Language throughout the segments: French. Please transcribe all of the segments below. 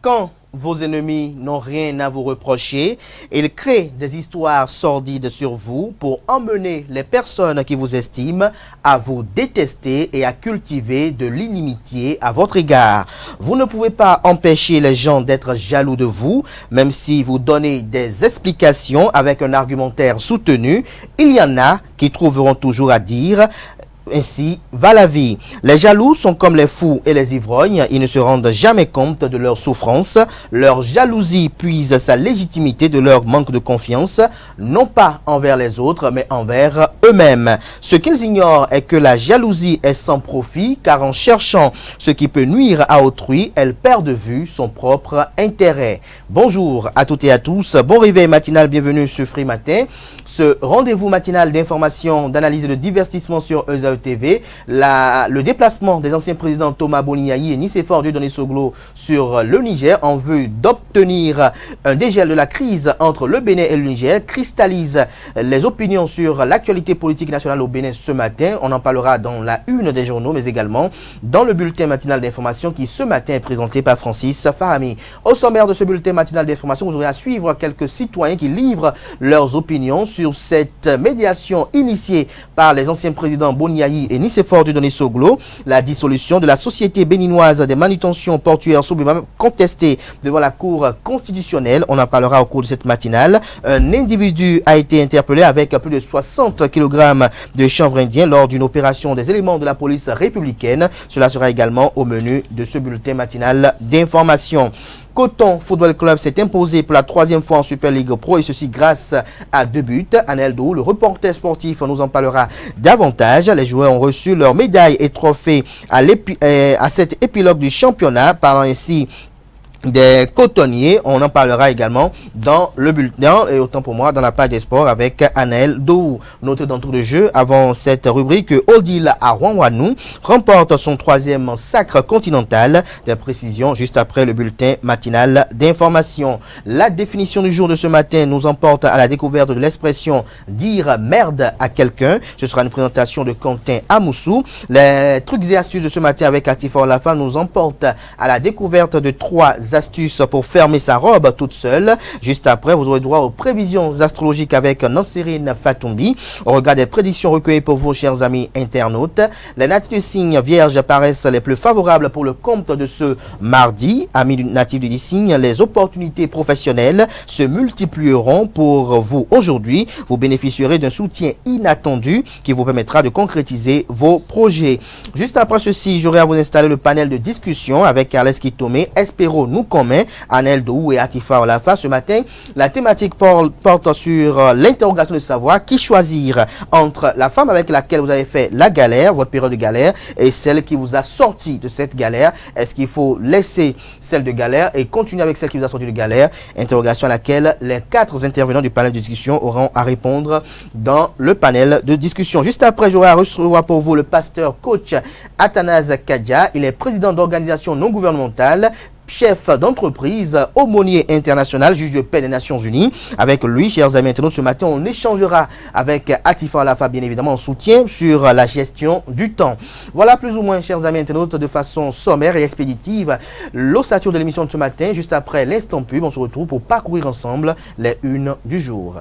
Quand vos ennemis n'ont rien à vous reprocher, ils créent des histoires sordides sur vous pour emmener les personnes qui vous estiment à vous détester et à cultiver de l'inimitié à votre égard. Vous ne pouvez pas empêcher les gens d'être jaloux de vous, même si vous donnez des explications avec un argumentaire soutenu. Il y en a qui trouveront toujours à dire. Ainsi va la vie. Les jaloux sont comme les fous et les ivrognes. Ils ne se rendent jamais compte de leur souffrance. Leur jalousie puise sa légitimité de leur manque de confiance, non pas envers les autres, mais envers eux-mêmes. Ce qu'ils ignorent est que la jalousie est sans profit, car en cherchant ce qui peut nuire à autrui, elle perd de vue son propre intérêt. Bonjour à toutes et à tous. Bon réveil matinal, bienvenue sur Free Matin. Ce rendez-vous matinal d'information, d'analyse et de divertissement sur ESAE TV, le déplacement des anciens présidents Thomas Boniayi et Nicéphore Dieudonné Soglo sur le Niger en vue d'obtenir un dégel de la crise entre le Bénin et le Niger cristallise les opinions sur l'actualité politique nationale au Bénin ce matin. On en parlera dans la une des journaux, mais également dans le bulletin matinal d'information qui ce matin est présenté par Francis Fahami. Au sommaire de ce bulletin matinal d'information, vous aurez à suivre quelques citoyens qui livrent leurs opinions sur cette médiation initiée par les anciens présidents Boniayi et Nicéphore Dieudonné Soglo, la dissolution de la Société béninoise des manutentions portuaires contestée devant la Cour constitutionnelle. On en parlera au cours de cette matinale. Un individu a été interpellé avec plus de 60 kg de chanvre indien lors d'une opération des éléments de la police républicaine. Cela sera également au menu de ce bulletin matinal d'information. Coton Football Club s'est imposé pour la troisième fois en Super League Pro et ceci grâce à 2 buts. Anel Dou, le reporter sportif, nous en parlera davantage. Les joueurs ont reçu leurs médailles et trophées à cet épilogue du championnat, parlant ainsi des cotonniers. On en parlera également dans le bulletin et autant pour moi dans la page des sports avec Anaël Dou. Notez d'entrée de jeu avant cette rubrique que Odile Arwanwanou remporte son 3e sacre continental. Des précisions juste après le bulletin matinal d'information. La définition du jour de ce matin nous emporte à la découverte de l'expression dire merde à quelqu'un. Ce sera une présentation de Quentin Amoussou. Les trucs et astuces de ce matin avec Atifor Lafa nous emporte à la découverte de 3 astuces pour fermer sa robe toute seule. Juste après, vous aurez droit aux prévisions astrologiques avec Nansérine Fatoumbi. Au regard des prédictions recueillies pour vous, chers amis internautes, les natifs du signe vierge paraissent les plus favorables pour le compte de ce mardi. Amis natifs du signe, les opportunités professionnelles se multiplieront pour vous aujourd'hui. Vous bénéficierez d'un soutien inattendu qui vous permettra de concrétiser vos projets. Juste après ceci, j'aurai à vous installer le panel de discussion avec Alex Kitomé, Espéro nous commun, Anel Dou et Atifa Olafa. Ce matin, la thématique porte sur l'interrogation de savoir qui choisir entre la femme avec laquelle vous avez fait la galère, votre période de galère, et celle qui vous a sorti de cette galère. Est-ce qu'il faut laisser celle de galère et continuer avec celle qui vous a sorti de galère? Interrogation à laquelle les 4 intervenants du panel de discussion auront à répondre dans le panel de discussion. Juste après, j'aurai à recevoir pour vous le pasteur coach Athanase Kadja. Il est président d'organisation non gouvernementale, chef d'entreprise, aumônier international, juge de paix des Nations Unies. Avec lui, chers amis internautes, ce matin, on échangera avec Atifa Alafa, bien évidemment, en soutien sur la gestion du temps. Voilà plus ou moins, chers amis internautes, de façon sommaire et expéditive, l'ossature de l'émission de ce matin. Juste après l'instant pub, on se retrouve pour parcourir ensemble les unes du jour.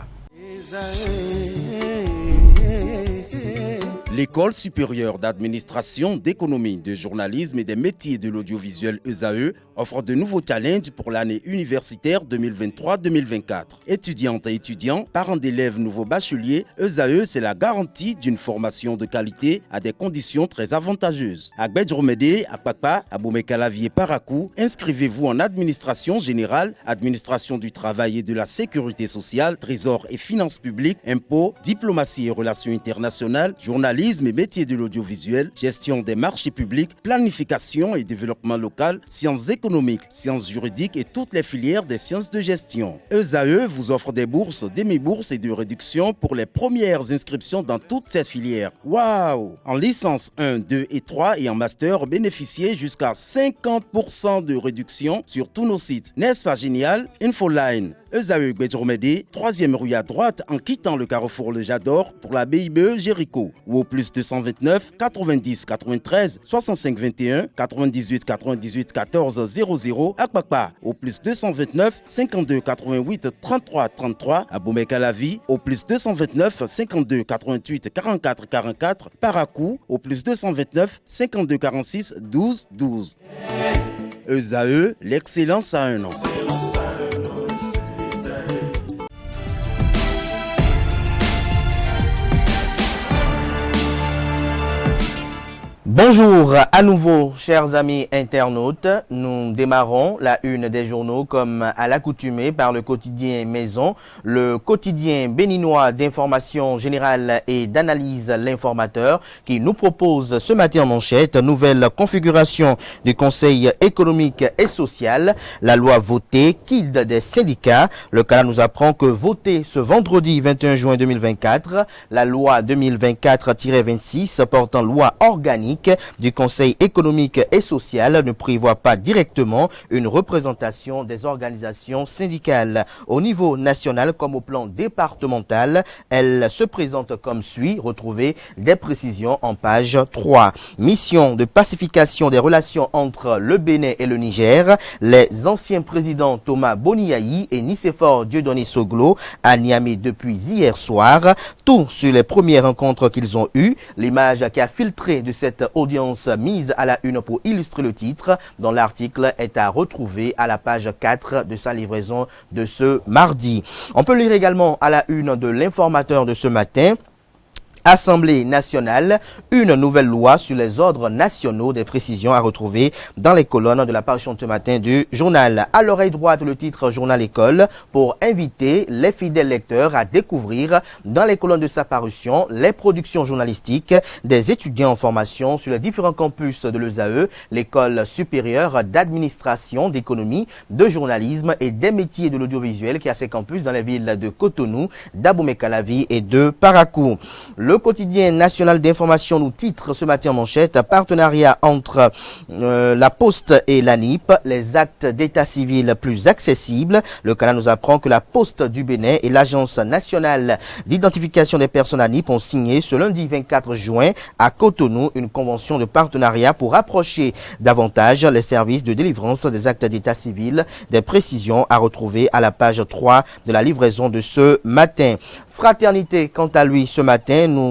L'École supérieure d'administration, d'économie, de journalisme et des métiers de l'audiovisuel ESAE offre de nouveaux challenges pour l'année universitaire 2023-2024. Étudiantes et étudiants, parents d'élèves nouveaux bacheliers, ESAE, c'est la garantie d'une formation de qualité à des conditions très avantageuses. À Gbedjromede, à Papa, à Boumekalavier, Parakou, inscrivez-vous en administration générale, administration du travail et de la sécurité sociale, trésor et finances publiques, impôts, diplomatie et relations internationales, journalisme et métiers de l'audiovisuel, gestion des marchés publics, planification et développement local, sciences économiques, sciences juridiques et toutes les filières des sciences de gestion. ESAE vous offre des bourses, demi-bourses et de réductions pour les premières inscriptions dans toutes ces filières. Waouh! En licence 1, 2 et 3 et en master, bénéficiez jusqu'à 50% de réduction sur tous nos sites. N'est-ce pas génial? Infoline, ESAE Bédjormédé, 3e rue à droite en quittant le carrefour Le Jador pour la BIBE Jéricho ou au plus 229 90 93 65 21 98 98 14 00 à Kpakpa au plus 229 52 88 33 33 à Boumé-Calavi au plus 229 52 88 44 44 Parakou au plus 229 52 46 12 12. ESAE, l'excellence à un nom. Bonjour à nouveau, chers amis internautes. Nous démarrons la une des journaux comme à l'accoutumée par le quotidien Maison, le quotidien béninois d'information générale et d'analyse L'Informateur qui nous propose ce matin en manchette nouvelle configuration du Conseil économique et social, la loi votée, guide des syndicats. Le Canard nous apprend que votée ce vendredi 21 juin 2024, la loi 2024-26 portant loi organique du Conseil économique et social ne prévoit pas directement une représentation des organisations syndicales. Au niveau national comme au plan départemental, elle se présente comme suit. Retrouvez des précisions en page 3. Mission de pacification des relations entre le Bénin et le Niger. Les anciens présidents Thomas Boniaï et Nicéphore Dieudonné Soglo à Niamey depuis hier soir. Tout sur les premières rencontres qu'ils ont eues. L'image qui a filtré de cette audience mise à la une pour illustrer le titre dont l'article est à retrouver à la page 4 de sa livraison de ce mardi. On peut lire également à la une de l'Informateur de ce matin. Assemblée nationale, une nouvelle loi sur les ordres nationaux, des précisions à retrouver dans les colonnes de la parution de ce matin du journal. À l'oreille droite, le titre Journal École pour inviter les fidèles lecteurs à découvrir dans les colonnes de sa parution les productions journalistiques des étudiants en formation sur les différents campus de l'ESAE, l'école supérieure d'administration, d'économie, de journalisme et des métiers de l'audiovisuel qui a ses campus dans les villes de Cotonou, d'Abomey-Calavi et de Parakou. Le quotidien national d'information nous titre ce matin en manchette partenariat entre la Poste et l'ANIP, les actes d'état civil plus accessibles. Le Canada nous apprend que la Poste du Bénin et l'Agence nationale d'identification des personnes ANIP ont signé ce lundi 24 juin à Cotonou une convention de partenariat pour rapprocher davantage les services de délivrance des actes d'état civil. Des précisions à retrouver à la page 3 de la livraison de ce matin. Fraternité, quant à lui, ce matin, nous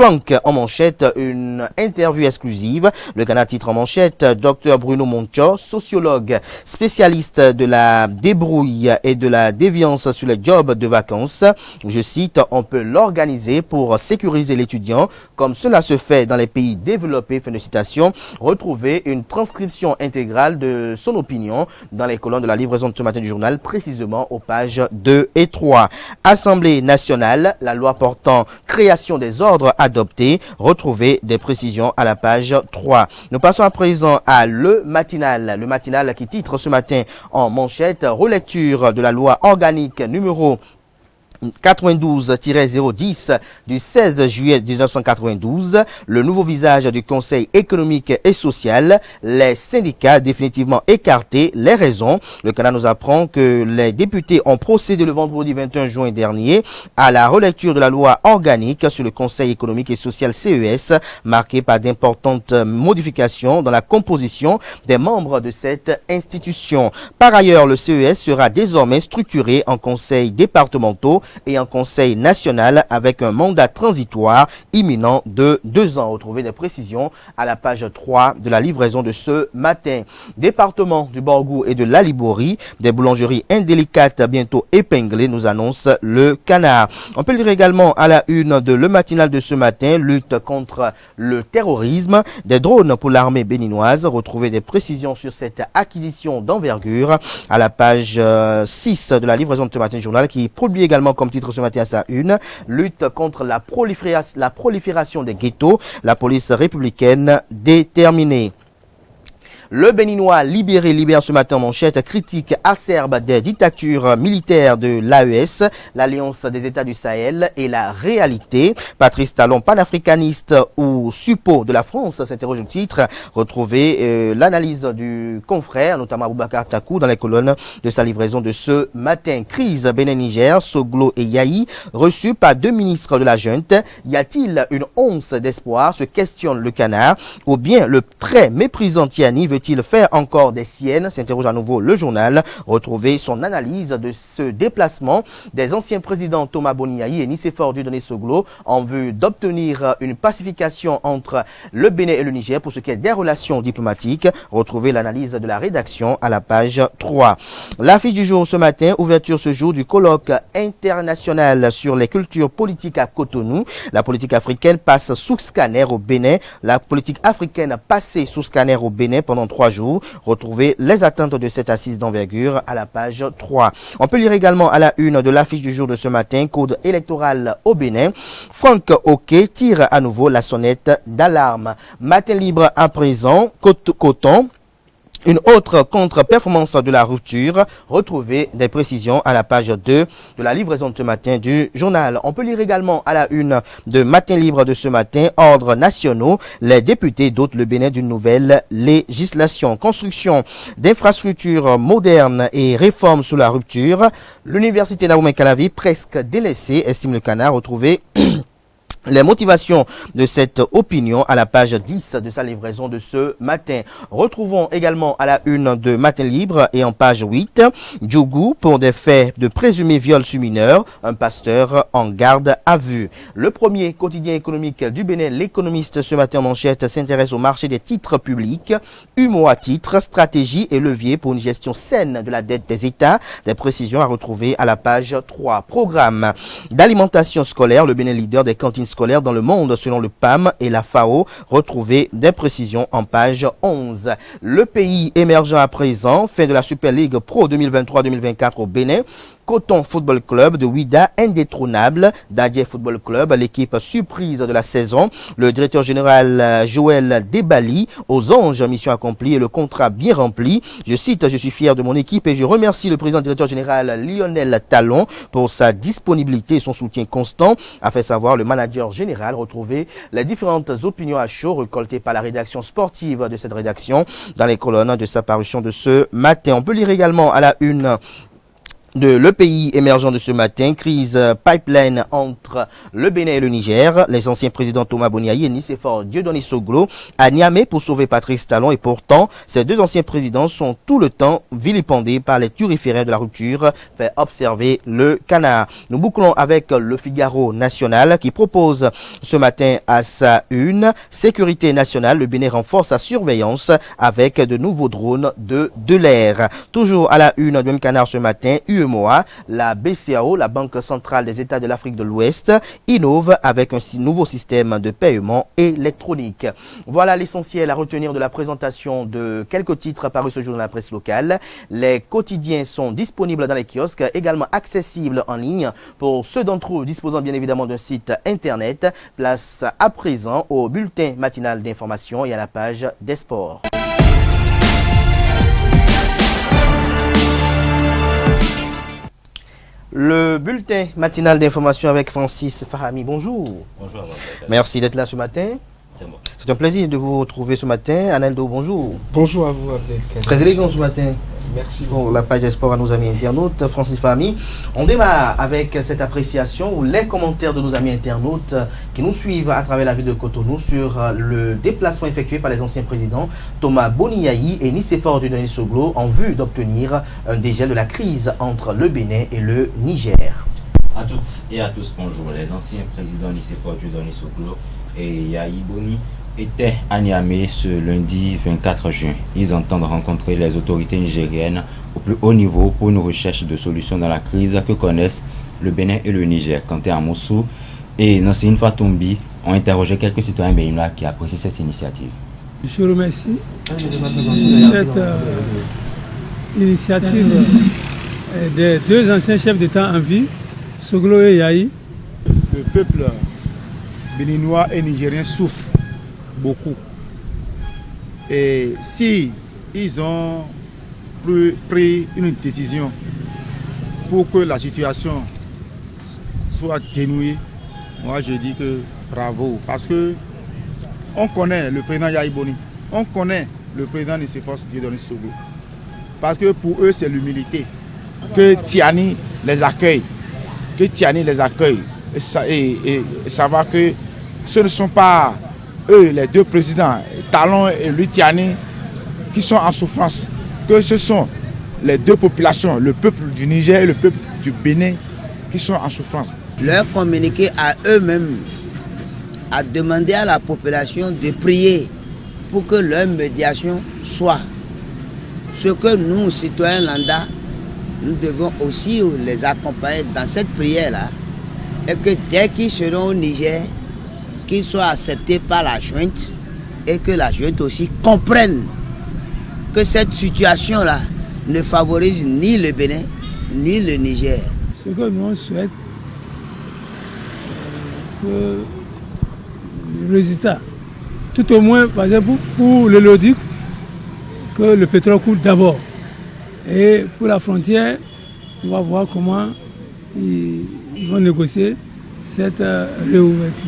planque en manchette une interview exclusive. Le Canada titre en manchette Dr Bruno Moncho, sociologue spécialiste de la débrouille et de la déviance sur les jobs de vacances. Je cite, on peut l'organiser pour sécuriser l'étudiant comme cela se fait dans les pays développés. Fin de citation. Retrouvez une transcription intégrale de son opinion dans les colonnes de la livraison de ce matin du journal, précisément aux pages 2 et 3. Assemblée nationale, la loi portant création des ordres adopté. Retrouvez des précisions à la page 3. Nous passons à présent à Le Matinal qui titre ce matin en manchette relecture de la loi organique numéro 92-010 du 16 juillet 1992, le nouveau visage du Conseil économique et social, les syndicats définitivement écartés, les raisons. Le Canada nous apprend que les députés ont procédé le vendredi 21 juin dernier à la relecture de la loi organique sur le Conseil économique et social CES, marquée par d'importantes modifications dans la composition des membres de cette institution. Par ailleurs, le CES sera désormais structuré en conseils départementaux et en conseil national avec un mandat transitoire imminent de 2 ans. Retrouvez des précisions à la page 3 de la livraison de ce matin. Département du Borgou et de la Liborie, des boulangeries indélicates bientôt épinglées, nous annonce le Canard. On peut lire également à la une de Le Matinal de ce matin, lutte contre le terrorisme, des drones pour l'armée béninoise. Retrouvez des précisions sur cette acquisition d'envergure à la page 6 de la livraison de ce matin journal qui publie également comme titre ce matin à sa une, lutte contre la prolifération des ghettos, la police républicaine déterminée. Le Béninois libéré libère ce matin en manchette critique acerbe des dictatures militaires de l'AES, l'Alliance des États du Sahel et la réalité. Patrice Talon, panafricaniste ou suppo de la France, s'interroge le titre. Retrouvez l'analyse du confrère, notamment Aboubacar Takou, dans les colonnes de sa livraison de ce matin. Crise Bénin-Niger, Soglo et Yahi, reçus par 2 ministres de la junte. Y a-t-il une once d'espoir, se questionne le Canard, ou bien le très méprisant Tiani veut-il faire encore des siennes, s'interroge à nouveau le journal. Retrouvez son analyse de ce déplacement des anciens présidents Thomas Boniaï et Nicéphore Dieudonné Soglo en vue d'obtenir une pacification entre le Bénin et le Niger pour ce qui est des relations diplomatiques. Retrouvez l'analyse de la rédaction à la page 3. L'affiche du jour ce matin, ouverture ce jour du colloque international sur les cultures politiques à Cotonou. La politique africaine passe sous scanner au Bénin. La politique africaine passée sous scanner au Bénin pendant 3 jours. Retrouvez les attentes de cette assise d'envergure à la page 3. On peut lire également à la une de l'affiche du jour de ce matin, code électoral au Bénin. Franck Oké tire à nouveau la sonnette d'alarme. Matin libre à présent, Coton. Une autre contre-performance de la rupture. Retrouvez des précisions à la page 2 de la livraison de ce matin du journal. On peut lire également à la une de Matin Libre de ce matin, ordres nationaux. Les députés dotent le Bénin d'une nouvelle législation. Construction d'infrastructures modernes et réformes sous la rupture. L'université Naoumé Calavi presque délaissée, estime le Canard. Retrouvez les motivations de cette opinion à la page 10 de sa livraison de ce matin. Retrouvons également à la une de Matin Libre et en page 8, Djougou pour des faits de présumé viol sur mineur, un pasteur en garde à vue. Le premier quotidien économique du Bénin, l'économiste ce matin en manchette, s'intéresse au marché des titres publics, humour à titre, stratégie et levier pour une gestion saine de la dette des États. Des précisions à retrouver à la page 3. Programme d'alimentation scolaire, le Bénin leader des cantines scolaires dans le monde selon le PAM et la FAO. Retrouvez des précisions en page 11. Le pays émergent à présent, fin de la Super League Pro 2023-2024 au Bénin. Coton Football Club de Ouida indétrônable, Dadje Football Club, l'équipe surprise de la saison. Le directeur général Joël Debali, aux anges, mission accomplie et le contrat bien rempli. Je cite, je suis fier de mon équipe et je remercie le président directeur général Lionel Talon pour sa disponibilité et son soutien constant, a fait savoir le manager général. Retrouvez les différentes opinions à chaud récoltées par la rédaction sportive de cette rédaction dans les colonnes de sa parution de ce matin. On peut lire également à la une de le pays émergent de ce matin, crise pipeline entre le Bénin et le Niger. Les anciens présidents Thomas Boniaï et Nicéphore Dieudonné Soglo à Niamey pour sauver Patrice Talon, et pourtant ces 2 anciens présidents sont tout le temps vilipendés par les turiféraires de la rupture, fait observer le Canard. Nous bouclons avec le Figaro national qui propose ce matin à sa une sécurité nationale. Le Bénin renforce sa surveillance avec de nouveaux drones de l'air. Toujours à la une du même Canard ce matin, UEMOA, la BCAO, la Banque centrale des États de l'Afrique de l'Ouest, innove avec un nouveau système de paiement électronique. Voilà l'essentiel à retenir de la présentation de quelques titres parus ce jour dans la presse locale. Les quotidiens sont disponibles dans les kiosques, également accessibles en ligne pour ceux d'entre vous disposant bien évidemment d'un site internet. Place à présent au bulletin matinal d'information et à la page des sports. Le bulletin matinal d'information avec Francis Fahami. Bonjour. Bonjour. Merci d'être là ce matin. C'est moi. C'est un plaisir de vous retrouver ce matin. Analdo, bonjour. Bonjour à vous, Abdelkader. Très élégant ce matin. Merci Pour la page des sports à nos amis internautes. Francis Fahami. On démarre avec cette appréciation ou les commentaires de nos amis internautes qui nous suivent à travers la ville de Cotonou sur le déplacement effectué par les anciens présidents Thomas Boniaï et Nicéphore Dieudonné Soglo en vue d'obtenir un dégel de la crise entre le Bénin et le Niger. À toutes et à tous, bonjour. Les anciens présidents Nicéphore Dieudonné Soglo et Yahi Boni étaient à Niamey ce lundi 24 juin. Ils entendent rencontrer les autorités nigériennes au plus haut niveau pour une recherche de solutions dans la crise que connaissent le Bénin et le Niger. Kanté Amoussou et Nassine Fatombi ont interrogé quelques citoyens béninois qui apprécient cette initiative. Je remercie cette initiative des 2 anciens chefs d'État en vie, Soglo et Yahi. Le peuple béninois et nigérien souffre beaucoup. Et si ils ont pris une décision pour que la situation soit atténuée. Moi, je dis que bravo, parce que on connaît le président Yaya Boni, on connaît le président Nicéphore Dieudonné Soglo, parce que pour eux, c'est l'humilité. Que Tiani les accueille, et savoir que ce ne sont pas eux, les deux présidents, Talon et Tiani, qui sont en souffrance, que ce sont les deux populations, le peuple du Niger et le peuple du Bénin, qui sont en souffrance. Leur communiquer à eux-mêmes, à demander à la population de prier pour que leur médiation soit. Ce que nous, citoyens lambda, nous devons aussi les accompagner dans cette prière-là, et que dès qu'ils seront au Niger, qu'ils soient acceptés par la junte, et que la junte aussi comprenne que cette situation-là ne favorise ni le Bénin, ni le Niger. Ce que nous souhaitons, que le résultat, tout au moins, par exemple, pour le Lodic, que le pétrole coule d'abord. Et pour la frontière, on va voir comment ils vont négocier cette réouverture.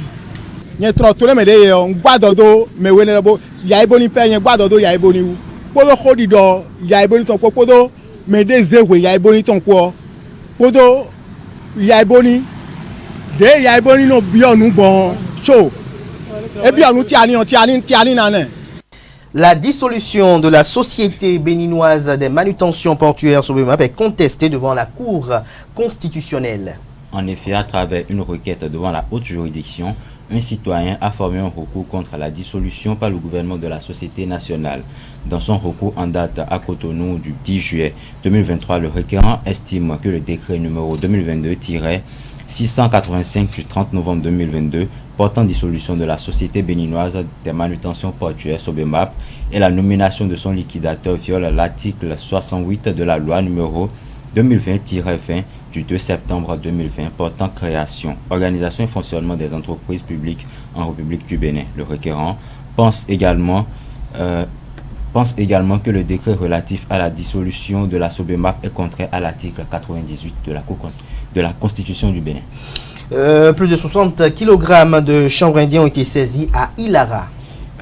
La dissolution de la Société béninoise des manutentions portuaires Sobemap est contestée devant la Cour constitutionnelle. En effet, à travers une requête devant la haute juridiction, un citoyen a formé un recours contre la dissolution par le gouvernement de la Société nationale. Dans son recours en date à Cotonou du 10 juillet 2023, le requérant estime que le décret numéro 2022-685 du 30 novembre 2022 portant dissolution de la Société béninoise des manutentions portuaires Sobemap et la nomination de son liquidateur viole l'article 68 de la loi numéro 2020-20 du 2 septembre 2020 portant création, organisation et fonctionnement des entreprises publiques en République du Bénin. Le requérant pense également que le décret relatif à la dissolution de la Sobemap est contraire à l'article 98 de la Constitution du Bénin. Plus de 60 kg de chanvre indien ont été saisis à Ilara.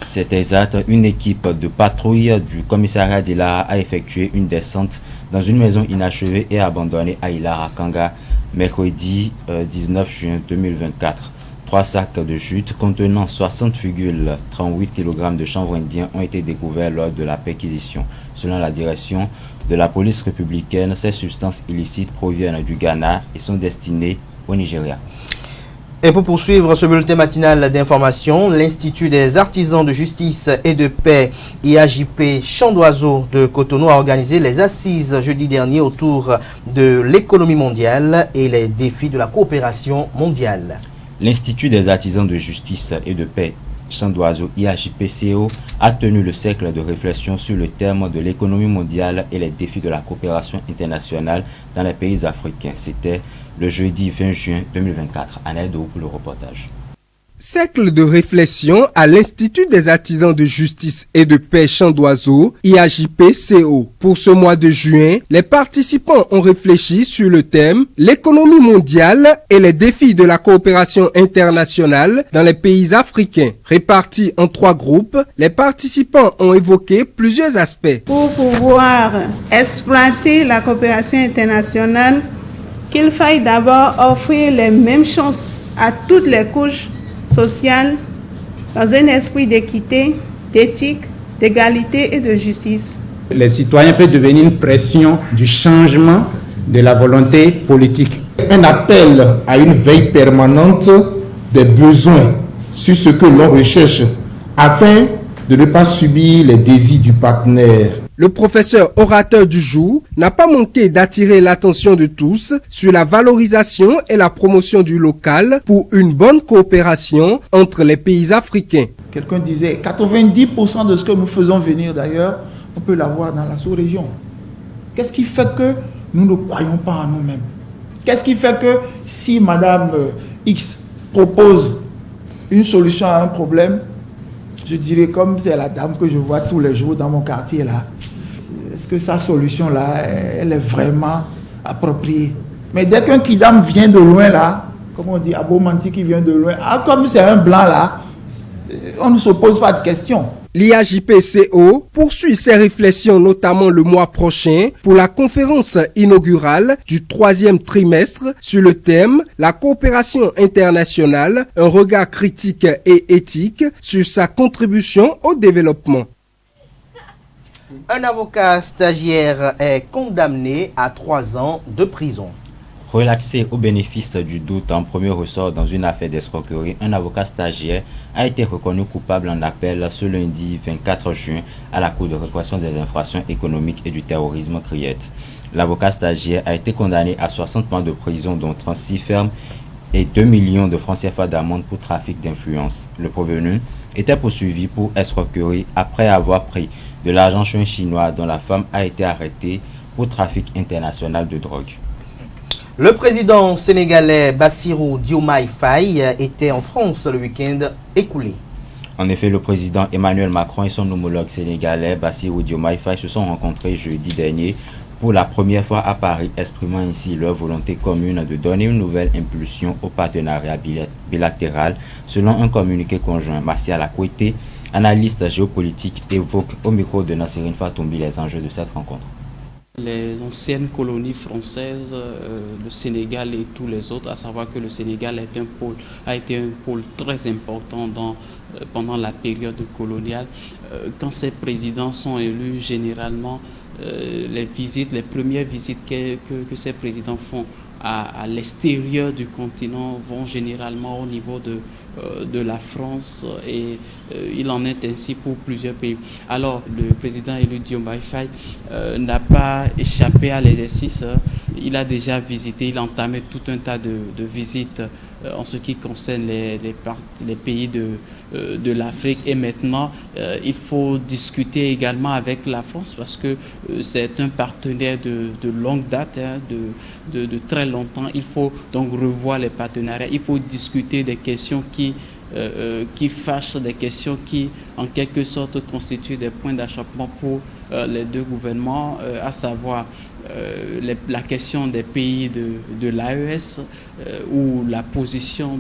C'est exact. Une équipe de patrouille du commissariat d'Ilara a effectué une descente dans une maison inachevée et abandonnée à Ilara Kanga mercredi 19 juin 2024. 3 sacs de jute contenant 60,38 kg de chanvre indien ont été découverts lors de la perquisition. Selon la direction de la police républicaine, ces substances illicites proviennent du Ghana et sont destinées au Nigeria. Et pour poursuivre ce bulletin matinal d'information, l'Institut des artisans de justice et de paix IAJP Champ d'Oiseau de Cotonou a organisé les assises jeudi dernier autour de l'économie mondiale et les défis de la coopération mondiale. L'Institut des artisans de justice et de paix Champ d'Oiseau IAJPCO a tenu le cercle de réflexion sur le thème de l'économie mondiale et les défis de la coopération internationale dans les pays africains. C'était le jeudi 20 juin 2024. Annelle Dou pour le reportage. Cercle de réflexion à l'Institut des artisans de justice et de paix Champ d'Oiseau, IAJPCO. Pour ce mois de juin, les participants ont réfléchi sur le thème « L'économie mondiale et les défis de la coopération internationale dans les pays africains ». Répartis en 3 groupes, les participants ont évoqué plusieurs aspects. Pour pouvoir exploiter la coopération internationale, qu'il faille d'abord offrir les mêmes chances à toutes les couches sociales dans un esprit d'équité, d'éthique, d'égalité et de justice. Les citoyens peuvent devenir une pression du changement de la volonté politique. Un appel à une veille permanente des besoins sur ce que l'on recherche afin de ne pas subir les désirs du partenaire. Le professeur orateur du jour n'a pas manqué d'attirer l'attention de tous sur la valorisation et la promotion du local pour une bonne coopération entre les pays africains. Quelqu'un disait 90% de ce que nous faisons venir d'ailleurs, on peut l'avoir dans la sous-région. Qu'est-ce qui fait que nous ne croyons pas en nous-mêmes? Qu'est-ce qui fait que si Madame X propose une solution à un problème, je dirais comme c'est la dame que je vois tous les jours dans mon quartier là, que sa solution-là, elle est vraiment appropriée. Mais dès qu'un Kidam vient de loin là, comme on dit, Abomanti qui vient de loin, comme c'est un blanc là, on ne se pose pas de questions. L'IAJP-CO poursuit ses réflexions notamment le mois prochain pour la conférence inaugurale du 3e trimestre sur le thème « La coopération internationale, un regard critique et éthique sur sa contribution au développement ». Un avocat stagiaire est condamné à 3 ans de prison. Relaxé au bénéfice du doute en premier ressort dans une affaire d'escroquerie, un avocat stagiaire a été reconnu coupable en appel ce lundi 24 juin à la Cour de répression des infractions économiques et du terrorisme Criette. L'avocat stagiaire a été condamné à 60 mois de prison, dont 36 fermes et 2 millions de francs CFA d'amende pour trafic d'influence. Le prévenu était poursuivi pour escroquerie après avoir pris de l'argent chez un Chinois dont la femme a été arrêtée pour trafic international de drogue. Le président sénégalais Bassirou Diomaye Faye était en France le week-end écoulé. En effet, le président Emmanuel Macron et son homologue sénégalais Bassirou Diomaye Faye se sont rencontrés jeudi dernier pour la première fois à Paris, exprimant ainsi leur volonté commune de donner une nouvelle impulsion au partenariat bilatéral. Selon un communiqué conjoint, Martial Akouete, analyste géopolitique, évoque au micro de Nassirine Fatoumbi les enjeux de cette rencontre. Les anciennes colonies françaises, le Sénégal et tous les autres, à savoir que le Sénégal a été un pôle très important pendant la période coloniale. Quand ces présidents sont élus, généralement, les premières visites que ces présidents font à l'extérieur du continent vont généralement au niveau de la France et il en est ainsi pour plusieurs pays. Alors le président élu Diomaye Faye n'a pas échappé à l'exercice. Il a déjà visité, il a entamé tout un tas de visites en ce qui concerne les pays de l'Afrique. Et maintenant, il faut discuter également avec la France parce que c'est un partenaire de longue date, de très longtemps. Il faut donc revoir les partenariats. Il faut discuter des questions qui fâchent, des questions qui, en quelque sorte, constituent des points d'achoppement pour les deux gouvernements, à savoir la question des pays de l'AES ou la position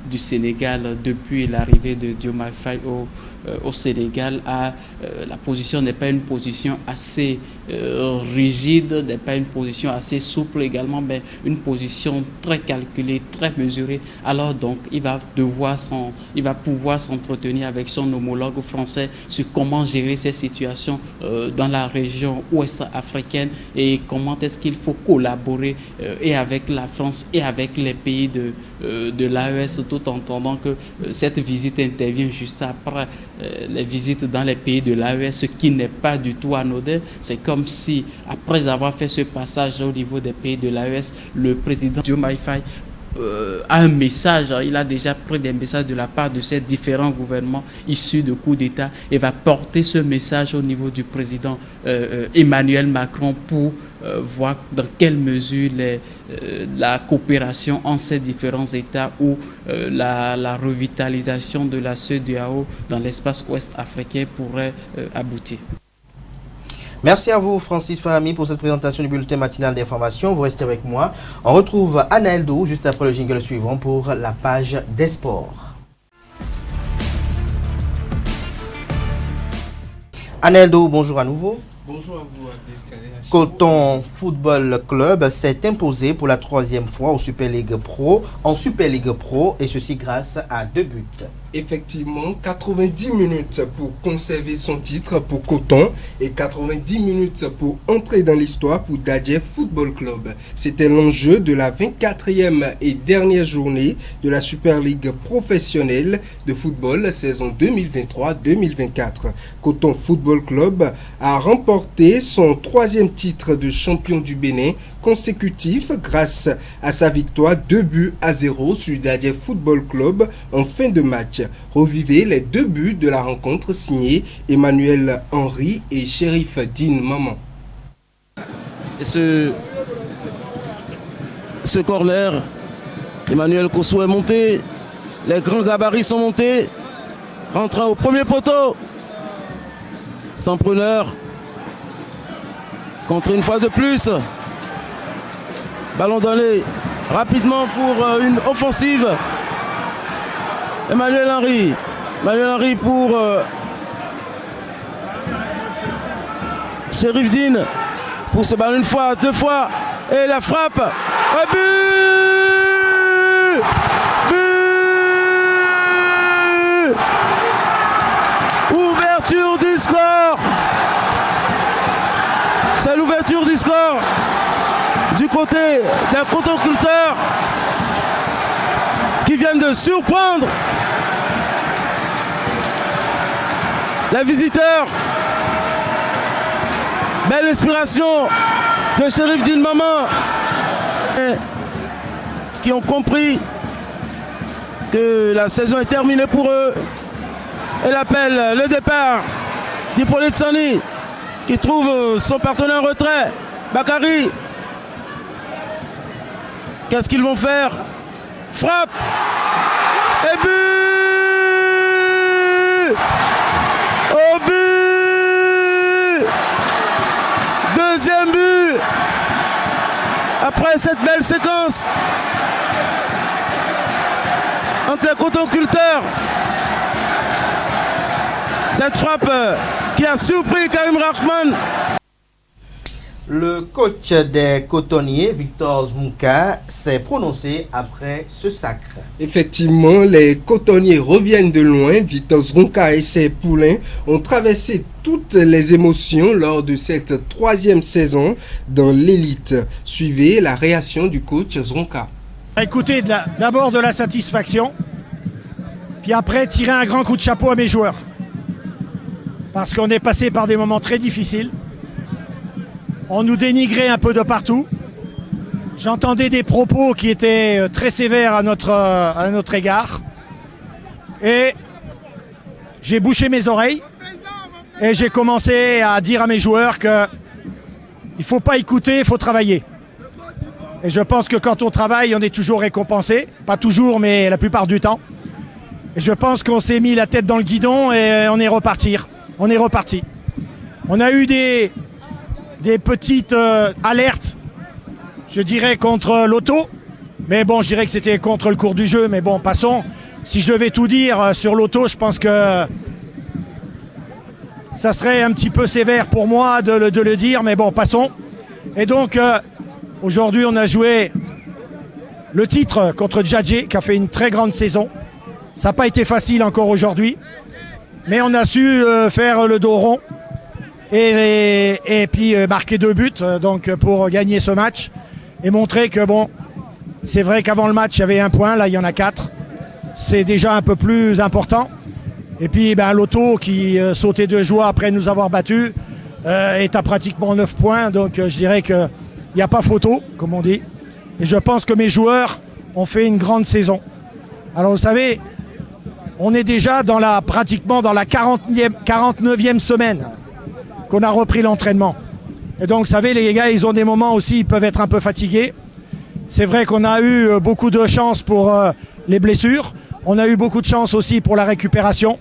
du Sénégal depuis l'arrivée de Diomaye Faye au Sénégal. La position n'est pas une position assez rigide, n'est pas une position assez souple également, mais une position très calculée, très mesurée. Alors donc, il va pouvoir s'entretenir avec son homologue français sur comment gérer ces situations dans la région ouest africaine et comment est-ce qu'il faut collaborer et avec la France et avec les pays de l'AES, tout en entendant que cette visite intervient juste après les visites dans les pays de l'AES, ce qui n'est pas du tout anodin. C'est comme si, après avoir fait ce passage au niveau des pays de l'AES, le président Diomaye Faye a un message, il a déjà pris des messages de la part de ces différents gouvernements issus de coups d'État et va porter ce message au niveau du président Emmanuel Macron pour voir dans quelle mesure la coopération entre ces différents États ou la revitalisation de la CEDEAO dans l'espace ouest africain pourrait aboutir. Merci à vous, Francis Fahami, pour cette présentation du bulletin matinal d'information. Vous restez avec moi. On retrouve Anna Eldo juste après le jingle suivant pour la page des sports. Anna Eldo, bonjour à nouveau. Bonjour à vous, Abdelkader. Coton Football Club s'est imposé pour la 3e fois en Super League Pro et ceci grâce à 2 buts. Effectivement, 90 minutes pour conserver son titre pour Coton et 90 minutes pour entrer dans l'histoire pour Dadje Football Club. C'était l'enjeu de la 24e et dernière journée de la Super League professionnelle de football saison 2023-2024. Coton Football Club a remporté son 3e titre de champion du Bénin consécutif grâce à sa victoire 2-0 sur Dadje Football Club en fin de match. Revivez les 2 buts de la rencontre signés Emmanuel Henry et Shérif Dean Maman. Ce corner, Emmanuel Kosso est monté, les grands gabarits sont montés, rentrant au premier poteau, sans preneur, contre une fois de plus. Ballon donné rapidement pour une offensive. Emmanuel Henry. Emmanuel Henry pour Cherifdine. Pour ce ballon une fois, deux fois. Et la frappe. Un but! But! Ouverture du score. C'est l'ouverture du score du côté d'un cotonculteur qui vient de surprendre les visiteurs. Belle inspiration de Cherifdine Maman, qui ont compris que la saison est terminée pour eux. Elle appelle le départ d'Hippolyte Sani, qui trouve son partenaire en retrait, Bakary. Qu'est-ce qu'ils vont faire? Frappe et but! Au but! Deuxième but! Après cette belle séquence entre les cotonculteurs, cette frappe qui a surpris Karim Rahman. Le coach des cotonniers, Victor Zmouka, s'est prononcé après ce sacre. Effectivement, les cotonniers reviennent de loin. Victor Zmouka et ses poulains ont traversé toutes les émotions lors de cette troisième saison dans l'élite. Suivez la réaction du coach Zmouka. Écoutez, d'abord de la satisfaction, puis après tirer un grand coup de chapeau à mes joueurs. Parce qu'on est passé par des moments très difficiles. On nous dénigrait un peu de partout. J'entendais des propos qui étaient très sévères à notre égard. Et j'ai bouché mes oreilles et j'ai commencé à dire à mes joueurs qu'il ne faut pas écouter, il faut travailler. Et je pense que quand on travaille, on est toujours récompensé. Pas toujours, mais la plupart du temps. Et je pense qu'on s'est mis la tête dans le guidon et on est reparti. On est reparti. On a eu des petites alertes, je dirais, contre l'auto. Mais bon, je dirais que c'était contre le cours du jeu. Mais bon, passons. Si je devais tout dire sur l'auto, je pense que ça serait un petit peu sévère pour moi de le dire. Mais bon, passons. Et donc, aujourd'hui, on a joué le titre contre Djadje, qui a fait une très grande saison. Ça n'a pas été facile encore aujourd'hui. Mais on a su faire le dos rond. Et puis marquer 2 buts donc pour gagner ce match et montrer que bon, c'est vrai qu'avant le match il y avait 1 point, là il y en a 4, c'est déjà un peu plus important. Et puis l'auto qui sautait de joie après nous avoir battus est à pratiquement 9 points, donc je dirais qu'il n'y a pas photo comme on dit, et je pense que mes joueurs ont fait une grande saison. Alors vous savez, on est déjà pratiquement dans la 49e semaine qu'on a repris l'entraînement. Et donc, vous savez, les gars, ils ont des moments aussi, ils peuvent être un peu fatigués. C'est vrai qu'on a eu beaucoup de chance pour les blessures. On a eu beaucoup de chance aussi pour la récupération.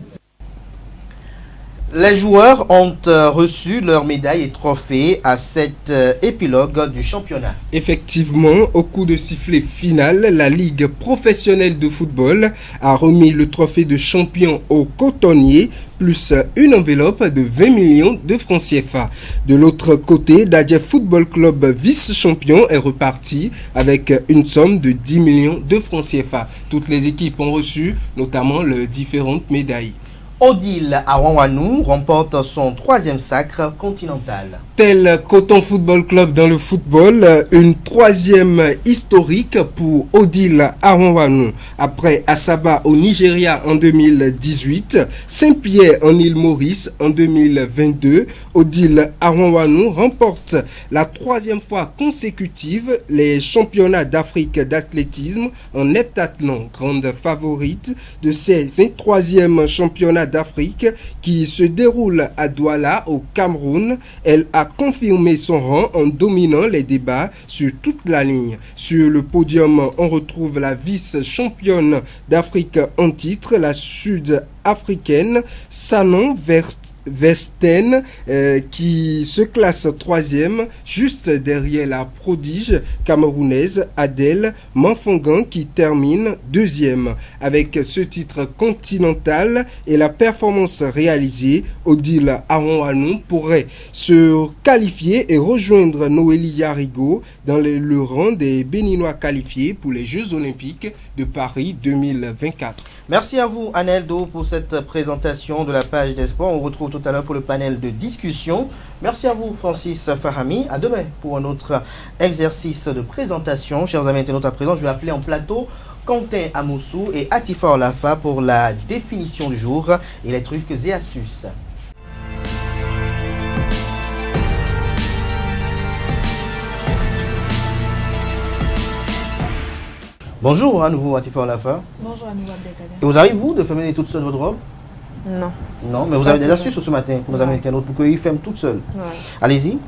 Les joueurs ont reçu leurs médailles et trophées à cet épilogue du championnat. Effectivement, au coup de sifflet final, la Ligue professionnelle de football a remis le trophée de champion aux cotonniers, plus une enveloppe de 20 millions de francs CFA. De l'autre côté, Dadje Football Club, vice-champion, est reparti avec une somme de 10 millions de francs CFA. Toutes les équipes ont reçu notamment les différentes médailles. Odile Awanwanou remporte son 3e sacre continental. Tel Coton Football Club dans le football, une 3e historique pour Odile Awanwanou. Après Asaba au Nigeria en 2018, Saint-Pierre en île Maurice en 2022, Odile Awanwanou remporte la 3e fois consécutive les championnats d'Afrique d'athlétisme en heptathlon, grande favorite de ces 23e championnats d'Afrique qui se déroule à Douala au Cameroun. Elle a confirmé son rang en dominant les débats sur toute la ligne. Sur le podium, on retrouve la vice-championne d'Afrique en titre, la Sud africaine, Sanon Versten, qui se classe 3e, juste derrière la prodige camerounaise Adèle Manfangan, qui termine 2e. Avec ce titre continental et la performance réalisée, Odile Aron-Wanou pourrait se qualifier et rejoindre Noélie Yarigo dans le rang des Béninois qualifiés pour les Jeux Olympiques de Paris 2024. Merci à vous, Aneldo, pour cette présentation de la page des sports. On retrouve tout à l'heure pour le panel de discussion. Merci à vous, Francis Fahami. À demain pour un autre exercice de présentation. Chers amis internautes, à présent, je vais appeler en plateau Quentin Amoussou et Atifa Olafa pour la définition du jour et les trucs et astuces. Bonjour à nouveau, Atifa Olafa. Bonjour à nouveau, Abdelkader. Et vous arrivez-vous de fermer toute seule votre robe? Non. Non, mais vous avez des astuces ce matin pour nos amis internautes pour qu'ils ferment toute seule. Ouais. Allez-y.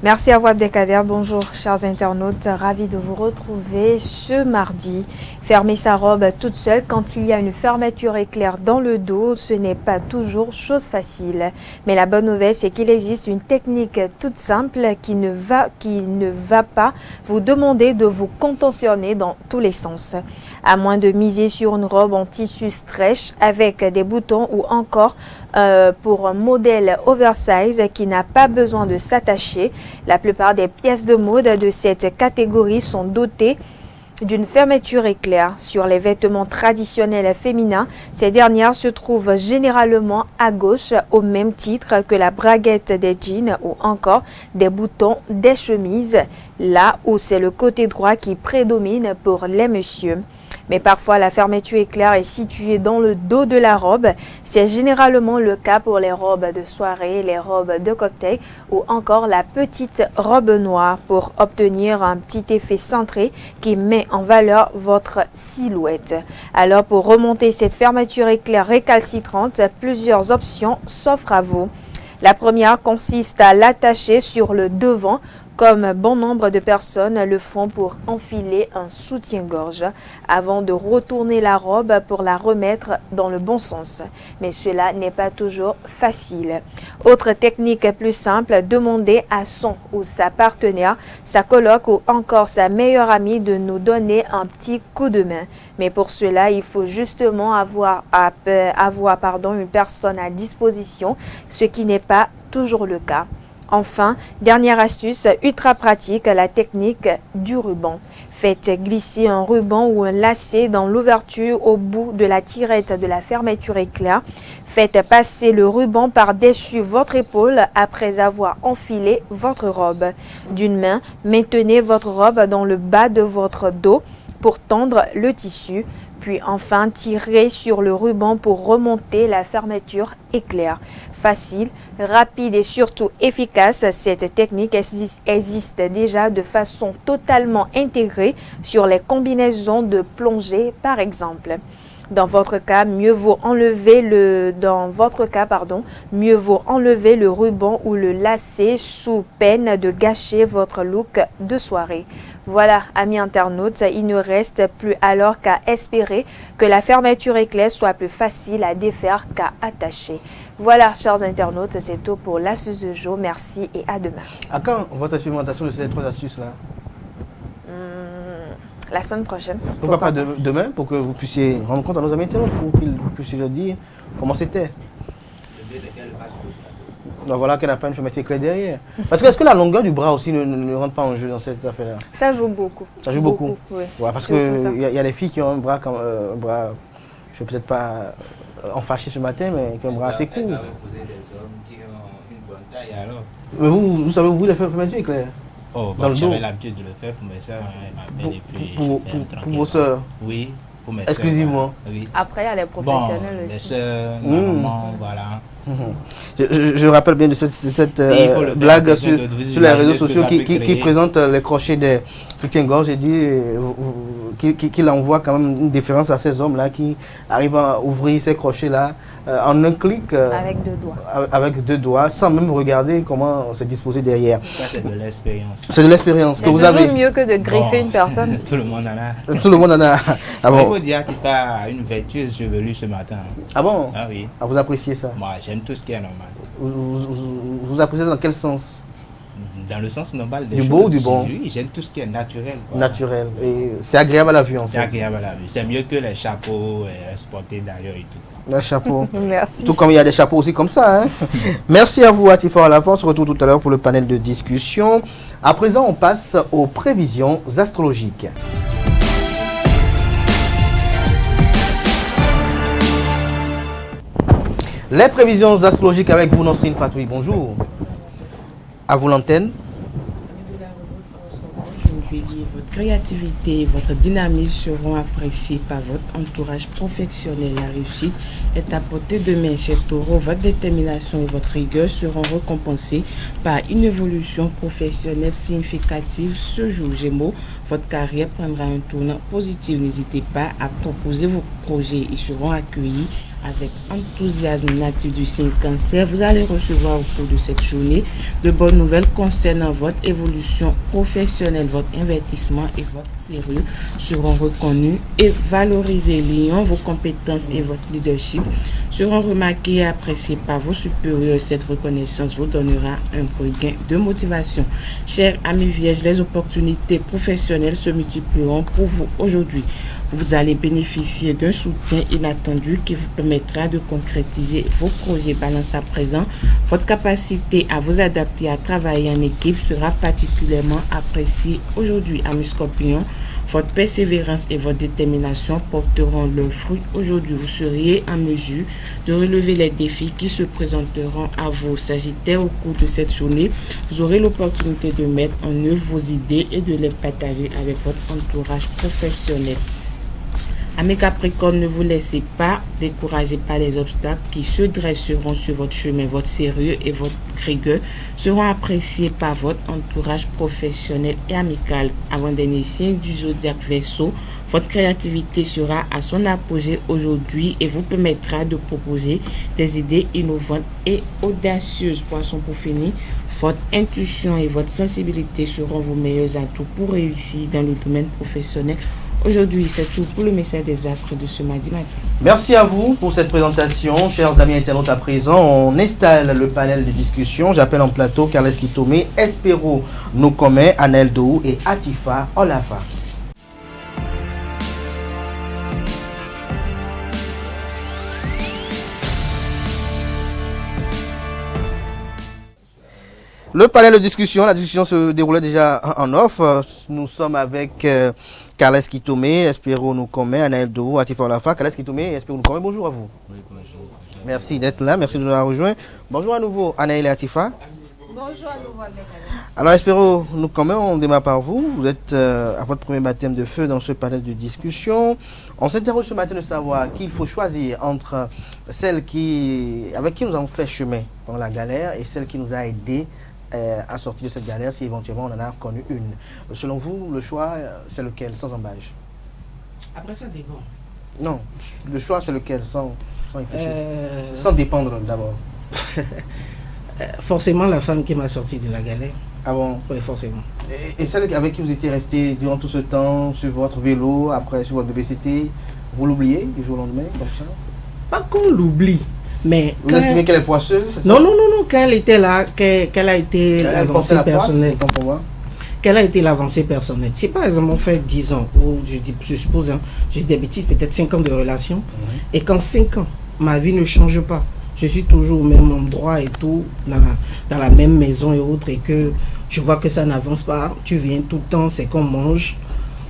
Merci à vous, Abdelkader. Bonjour, chers internautes. Ravi de vous retrouver ce mardi. Fermer sa robe toute seule quand il y a une fermeture éclair dans le dos, ce n'est pas toujours chose facile. Mais la bonne nouvelle, c'est qu'il existe une technique toute simple qui ne va pas vous demander de vous contorsionner dans tous les sens. À moins de miser sur une robe en tissu stretch avec des boutons ou encore pour un modèle oversize qui n'a pas besoin de s'attacher. La plupart des pièces de mode de cette catégorie sont dotées d'une fermeture éclair. Sur les vêtements traditionnels féminins, ces dernières se trouvent généralement à gauche au même titre que la braguette des jeans ou encore des boutons des chemises, là où c'est le côté droit qui prédomine pour les messieurs. Mais parfois la fermeture éclair est située dans le dos de la robe. C'est généralement le cas pour les robes de soirée, les robes de cocktail ou encore la petite robe noire pour obtenir un petit effet centré qui met en valeur votre silhouette. Alors pour remonter cette fermeture éclair récalcitrante, plusieurs options s'offrent à vous. La première consiste à l'attacher sur le devant, comme bon nombre de personnes le font pour enfiler un soutien-gorge avant de retourner la robe pour la remettre dans le bon sens. Mais cela n'est pas toujours facile. Autre technique plus simple, demander à son ou sa partenaire, sa coloc ou encore sa meilleure amie de nous donner un petit coup de main. Mais pour cela, il faut justement avoir une personne à disposition, ce qui n'est pas toujours le cas. Enfin, dernière astuce ultra pratique, la technique du ruban. Faites glisser un ruban ou un lacet dans l'ouverture au bout de la tirette de la fermeture éclair. Faites passer le ruban par-dessus votre épaule après avoir enfilé votre robe. D'une main, maintenez votre robe dans le bas de votre dos pour tendre le tissu. Puis enfin, tirez sur le ruban pour remonter la fermeture éclair. Facile, rapide et surtout efficace, cette technique existe déjà de façon totalement intégrée sur les combinaisons de plongée par exemple. Dans votre cas, mieux vaut enlever le ruban ou le lacet sous peine de gâcher votre look de soirée. Voilà, amis internautes, il ne reste plus alors qu'à espérer que la fermeture éclair soit plus facile à défaire qu'à attacher. Voilà, chers internautes, c'est tout pour l'astuce de jour. Merci et à demain. À quand votre expérimentation de ces 3 astuces-là? La semaine prochaine. Pourquoi pas demain, pour que vous puissiez rendre compte à nos amis internautes, pour qu'ils puissent leur dire comment c'était. Donc voilà qu'elle n'a pas une fermeture éclair derrière. Parce que est-ce que la longueur du bras aussi ne rentre pas en jeu dans cette affaire-là? Ça joue beaucoup. Ça joue beaucoup. Oui. Ouais, parce qu'il y a des filles qui ont un bras, je ne vais peut-être pas en fâcher ce matin, mais qui ont un bras assez court. Mais vous savez, vous voulez faire fermeture éclair? Oh, bon, j'avais l'habitude de le faire pour mes soeurs, pour vos soeurs? Oui, pour mes soeurs. Exclusivement? Voilà. Oui. Après, il y a les professionnels aussi. Mes soeurs, ma maman, voilà. Je rappelle bien de cette blague sur les réseaux sociaux qui présente les crochets des soutiens-gorge et dit qu'il envoie quand même une différence à ces hommes-là qui arrivent à ouvrir ces crochets-là en un clic. Avec 2 doigts. Avec 2 doigts, sans même regarder comment c'est disposé derrière. Ça, c'est de l'expérience. C'est de l'expérience que vous avez. C'est toujours mieux que de griffer une personne. Tout le monde en a. Tout le monde en a. Ah bon, faut dire, Atifa a une vertueuse chevelure ce matin. Ah bon? Ah oui. Ah, vous appréciez ça? Moi, j'aime tout ce qui est normal. Vous appréciez dans quel sens? Dans le sens normal des du choses. Beau ou du bon? Oui, j'aime tout ce qui est naturel. Quoi. Naturel. Et c'est agréable à la vue en fait. C'est agréable à la vue. C'est mieux que les chapeaux exportés d'ailleurs et tout. Les chapeaux. Merci. Tout comme il y a des chapeaux aussi comme ça. Hein? Merci à vous, Atifa Olafa. On se retrouve tout à l'heure pour le panel de discussion. À présent, on passe aux prévisions astrologiques. Les prévisions astrologiques avec vous, Nosrine Fatoui. Bonjour. À vous l'antenne. Votre créativité et votre dynamisme seront appréciés par votre entourage professionnel. La réussite est à portée de main chez Taureau. Votre détermination et votre rigueur seront récompensées par une évolution professionnelle significative. Ce jour, Gémeaux, votre carrière prendra un tournant positif. N'hésitez pas à proposer vos projets. Ils seront accueillis avec enthousiasme. Natif du signe Cancer, vous allez recevoir au cours de cette journée de bonnes nouvelles concernant votre évolution professionnelle. Votre investissement et votre sérieux seront reconnus et valorisés. Lion, vos compétences et votre leadership seront remarqués et appréciés par vos supérieurs. Cette reconnaissance vous donnera un regain de motivation. Chers amis vierges, les opportunités professionnelles se multiplieront pour vous aujourd'hui. Vous allez bénéficier d'un soutien inattendu qui vous permettra de concrétiser vos projets. Balance à présent, votre capacité à vous adapter, à travailler en équipe sera particulièrement appréciée aujourd'hui. Amis Scorpions, votre persévérance et votre détermination porteront leurs fruits aujourd'hui. Vous seriez en mesure de relever les défis qui se présenteront à vous. Sagittaire, au cours de cette journée, vous aurez l'opportunité de mettre en œuvre vos idées et de les partager avec votre entourage professionnel. Amis Capricorne, ne vous laissez pas décourager par les obstacles qui se dresseront sur votre chemin. Votre sérieux et votre rigueur seront appréciés par votre entourage professionnel et amical. Avant-dernier signe du zodiaque Verseau, votre créativité sera à son apogée aujourd'hui et vous permettra de proposer des idées innovantes et audacieuses. Poisson, pour finir, votre intuition et votre sensibilité seront vos meilleurs atouts pour réussir dans le domaine professionnel. Aujourd'hui, c'est tout pour le message des astres de ce mardi matin. Merci à vous pour cette présentation. Chers amis internautes, à présent, on installe le panel de discussion. J'appelle en plateau Carles Kitomé, Espero Nokome, Anel Dou et Atifa Olafa. Le panel de discussion, la discussion se déroulait déjà en off. Nous sommes avec Carles Kitomé, Espero Nokome, Anaël Dou, Atifa Olafa. Carles Kitomé, Espero Nokome, bonjour à vous. Oui, bonjour. Merci d'être là, merci de nous avoir rejoints. Bonjour à nouveau, Anaël et Atifa. Bonjour à nouveau, Alors, Espero Nokome, on démarre par vous. Vous êtes à votre premier baptême de feu dans ce panel de discussion. On s'interroge ce matin de savoir qu'il faut choisir entre celle avec qui nous avons fait chemin pendant la galère et celle qui nous a aidés à sortir de cette galère, si éventuellement on en a connu une. Selon vous, le choix, c'est lequel, sans embâche? Après, ça dépend. Non, le choix, c'est lequel, sans réfléchir, sans dépendre d'abord. Forcément, la femme qui m'a sorti de la galère. Ah bon? Oui, forcément. Et celle avec qui vous étiez resté durant tout ce temps, sur votre vélo, après sur votre BBCT, vous l'oubliez du jour au lendemain, comme ça? Pas qu'on l'oublie. Mais vous estimez qu'elle est poisseuse, c'est ça? Non, quand elle était là, qu'elle a été l'avancée personnelle. Quelle a été l'avancée personnelle? Si par exemple on fait 10 ans, ou je suppose, hein, j'ai des bêtises, peut-être 5 ans de relation, et qu'en 5 ans, ma vie ne change pas, je suis toujours au même endroit et tout, dans la même maison et autres, et que je vois que ça n'avance pas, tu viens tout le temps, c'est qu'on mange,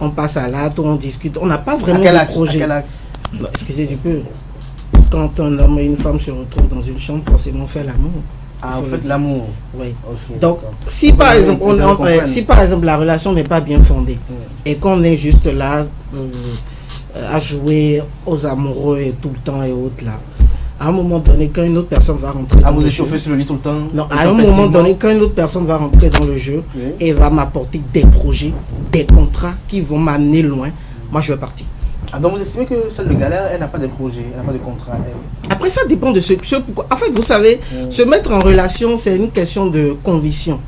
on passe à l'acte, on discute, on n'a pas vraiment de projet. À quel acte? Non, excusez du peu. Quand un homme et une femme se retrouvent dans une chambre, forcément on fait l'amour. Ah, vous faites l'amour. Oui. Okay, donc, si par exemple la relation n'est pas bien fondée et qu'on est juste là à jouer aux amoureux et tout le temps et autres là, à un moment donné, quand une autre personne va rentrer dans vous le échauffez sur le lit tout le temps? Non, à un moment donné, quand une autre personne va rentrer dans le jeu et va m'apporter des projets, des contrats qui vont m'amener loin, moi je vais partir. Ah, donc vous estimez que celle de galère, elle n'a pas de projet, elle n'a pas de contrat, elle. Après, ça dépend de ce pourquoi. En fait, vous savez, se mettre en relation, c'est une question de conviction.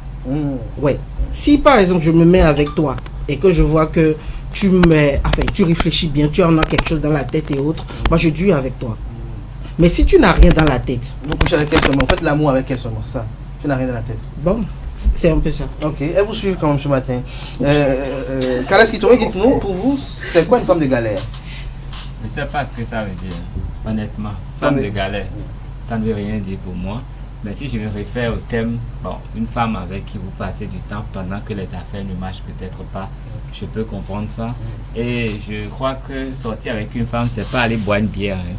Ouais. Si par exemple, je me mets avec toi et que je vois que tu réfléchis bien, tu en as quelque chose dans la tête et autres, moi je dure avec toi. Mais si tu n'as rien dans la tête... Vous couchez avec elle seulement, faites l'amour avec elle seulement, ça. Tu n'as rien dans la tête. Bon, c'est un peu ça. Ok, elle vous suit quand même ce matin. Kales Kitome, dites-nous, pour vous, c'est quoi une femme de galère? Je ne sais pas ce que ça veut dire, honnêtement. Femme de galère, ça ne veut rien dire pour moi. Mais si je me réfère au thème, bon, une femme avec qui vous passez du temps pendant que les affaires ne marchent peut-être pas, je peux comprendre ça. Et je crois que sortir avec une femme, c'est pas aller boire une bière. Hein.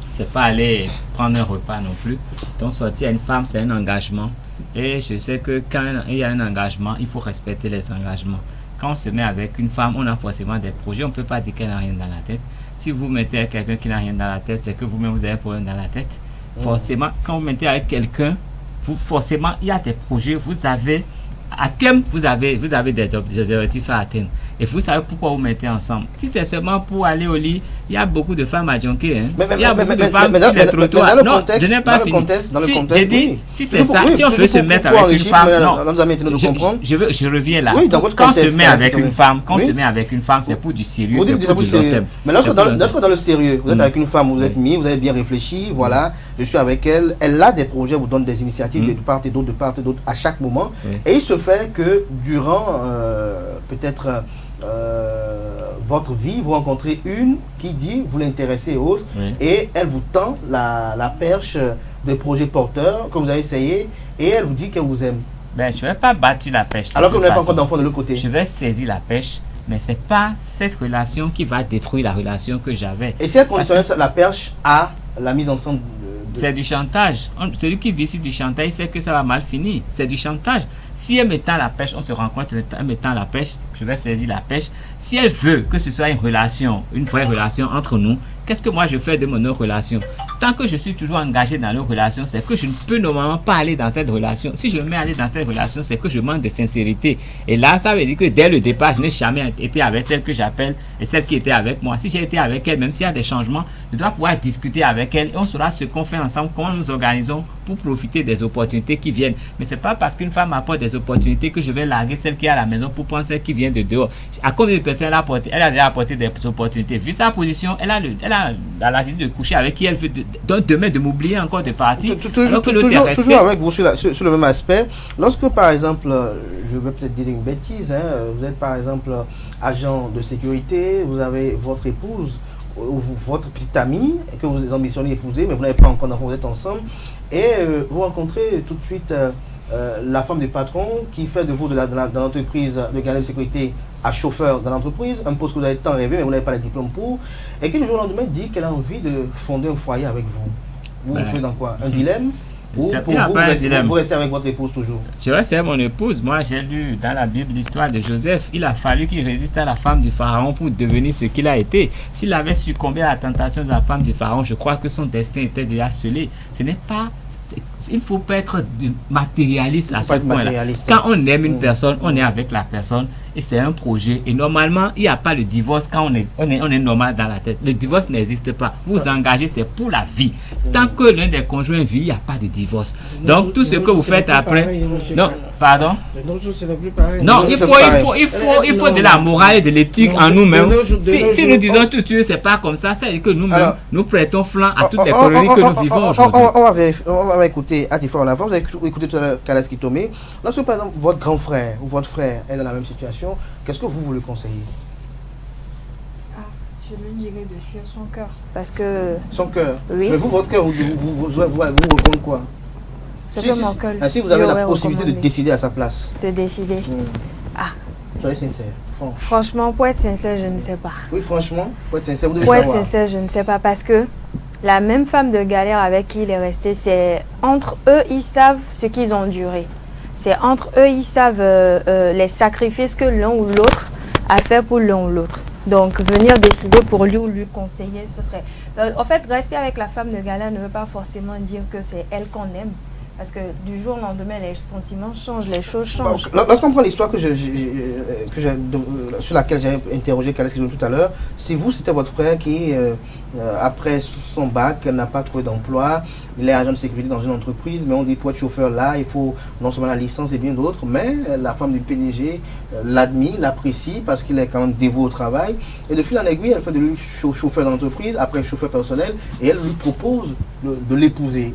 C'est pas aller prendre un repas non plus. Donc sortir avec une femme, c'est un engagement. Et je sais que quand il y a un engagement, il faut respecter les engagements. Quand on se met avec une femme, on a forcément des projets. On ne peut pas dire qu'elle n'a rien dans la tête. Si vous mettez avec quelqu'un qui n'a rien dans la tête, c'est que vous-même vous avez un problème dans la tête. Forcément, quand vous mettez avec quelqu'un, forcément, il y a des projets, vous avez à thème, vous avez des objectifs à atteindre. Et vous savez pourquoi vous mettez ensemble. Si c'est seulement pour aller au lit, il y a beaucoup de femmes à jonquer. Hein. Il y a beaucoup de femmes sur les trottoirs. Non, je n'ai pas fini. J'ai dit, si c'est ça, si on veut se mettre avec une femme, je reviens là. Quand on se met avec une femme, c'est pour du sérieux, c'est pour du long terme. Mais lorsque dans le sérieux, vous êtes avec une femme, vous êtes mis, vous avez bien réfléchi, voilà, je suis avec elle, elle a des projets, vous donne des initiatives de part et d'autre, à chaque moment. Et il se fait que durant peut-être votre vie, vous rencontrez une qui dit vous l'intéressez et autres, et elle vous tend la perche de projets porteurs que vous avez essayé, et elle vous dit qu'elle vous aime. Ben, je ne vais pas battre la pêche. Alors que vous n'avez pas encore d'enfant de l'autre côté. Je vais saisir la pêche, mais ce n'est pas cette relation qui va détruire la relation que j'avais. Et si elle conditionnait la perche à la mise ensemble c'est du chantage. Celui qui vit sur du chantage, il sait que ça va mal finir. C'est du chantage. Si elle me tend la pêche, on se rencontre, elle me tend la pêche, je vais saisir la pêche. Si elle veut que ce soit une relation, une vraie relation entre nous, qu'est-ce que moi je fais de mon relation? Tant que je suis toujours engagé dans nos relations, c'est que je ne peux normalement pas aller dans cette relation. Si je me mets à aller dans cette relation, c'est que je manque de sincérité. Et là, ça veut dire que dès le départ, je n'ai jamais été avec celle que j'appelle et celle qui était avec moi. Si j'ai été avec elle, même s'il y a des changements, je dois pouvoir discuter avec elle et on saura ce qu'on fait ensemble, comment nous organisons pour profiter des opportunités qui viennent. Mais ce n'est pas parce qu'une femme apporte des opportunités que je vais larguer celle qui est à la maison pour prendre celle qui vient de dehors. À combien de personnes elle a déjà apporté des opportunités? Vu sa position, elle a l'attitude de coucher avec qui elle veut, donc demain de m'oublier encore de partir. Toujours avec vous sur le même aspect. Lorsque par exemple, je vais peut-être dire une bêtise, vous êtes par exemple agent de sécurité, vous avez votre épouse ou votre petite amie que vous ambitionnez épouser, mais vous n'avez pas encore d'enfant, vous êtes ensemble, et vous rencontrez tout de suite la femme du patron qui fait de vous dans l'entreprise de garder de sécurité à chauffeur dans l'entreprise, un poste que vous avez tant rêvé mais vous n'avez pas les diplômes pour, et qui le jour au lendemain dit qu'elle a envie de fonder un foyer avec vous. Vous vous trouvez dans quoi? Un dilemme? Ou pour vous restez avec votre épouse toujours? Je reste avec mon épouse. Moi, j'ai lu dans la Bible l'histoire de Joseph. Il a fallu qu'il résiste à la femme du pharaon pour devenir ce qu'il a été. S'il avait succombé à la tentation de la femme du pharaon, je crois que son destin était déjà scellé. Ce n'est pas... Il ne faut pas être matérialiste à ce point-là. Quand on aime une personne, on est avec la personne et c'est un projet. Et normalement, il n'y a pas le divorce quand on est normal dans la tête. Le divorce n'existe pas. Vous engagez, c'est pour la vie. Tant que l'un des conjoints vit, il n'y a pas de divorce. Donc tout ce que vous faites après... Non, pardon? Non, il faut de la morale et de l'éthique en nous-mêmes. Si nous disons tout de suite, c'est pas comme ça, c'est que nous-mêmes, nous prêtons flanc à toutes les colonies que nous vivons aujourd'hui. On va écouter Atifa en avant. Vous avez écouté tout à l'heure Kales Kitome. Lorsque par exemple votre grand frère ou votre frère est dans la même situation, qu'est-ce que vous le conseillez? Je lui dirais de suivre son cœur. Parce que... Son cœur? Oui. Mais vous, votre cœur, vous recommandez quoi? C'est comme mon cœur. Si vous avez la possibilité de décider à sa place. De décider. Soyez sincère. Franchement, pour être sincère, je ne sais pas. Oui, franchement, pour être sincère, vous devez savoir. Pour être sincère, je ne sais pas parce que la même femme de galère avec qui il est resté, c'est entre eux, ils savent ce qu'ils ont enduré. C'est entre eux, ils savent les sacrifices que l'un ou l'autre a fait pour l'un ou l'autre. Donc, venir décider pour lui ou lui conseiller, ce serait... En fait, rester avec la femme de galère ne veut pas forcément dire que c'est elle qu'on aime. Parce que du jour au lendemain, les sentiments changent, les choses changent. Lorsqu'on prend l'histoire sur laquelle j'ai interrogé Kales tout à l'heure, si vous, c'était votre frère qui, après son bac, n'a pas trouvé d'emploi, il est agent de sécurité dans une entreprise, mais on dit pour être chauffeur là, il faut non seulement la licence et bien d'autres, mais la femme du PDG l'admire, l'apprécie parce qu'il est quand même dévot au travail. Et de fil en aiguille, elle fait de lui chauffeur dans l'entreprise, après chauffeur personnel, et elle lui propose de l'épouser.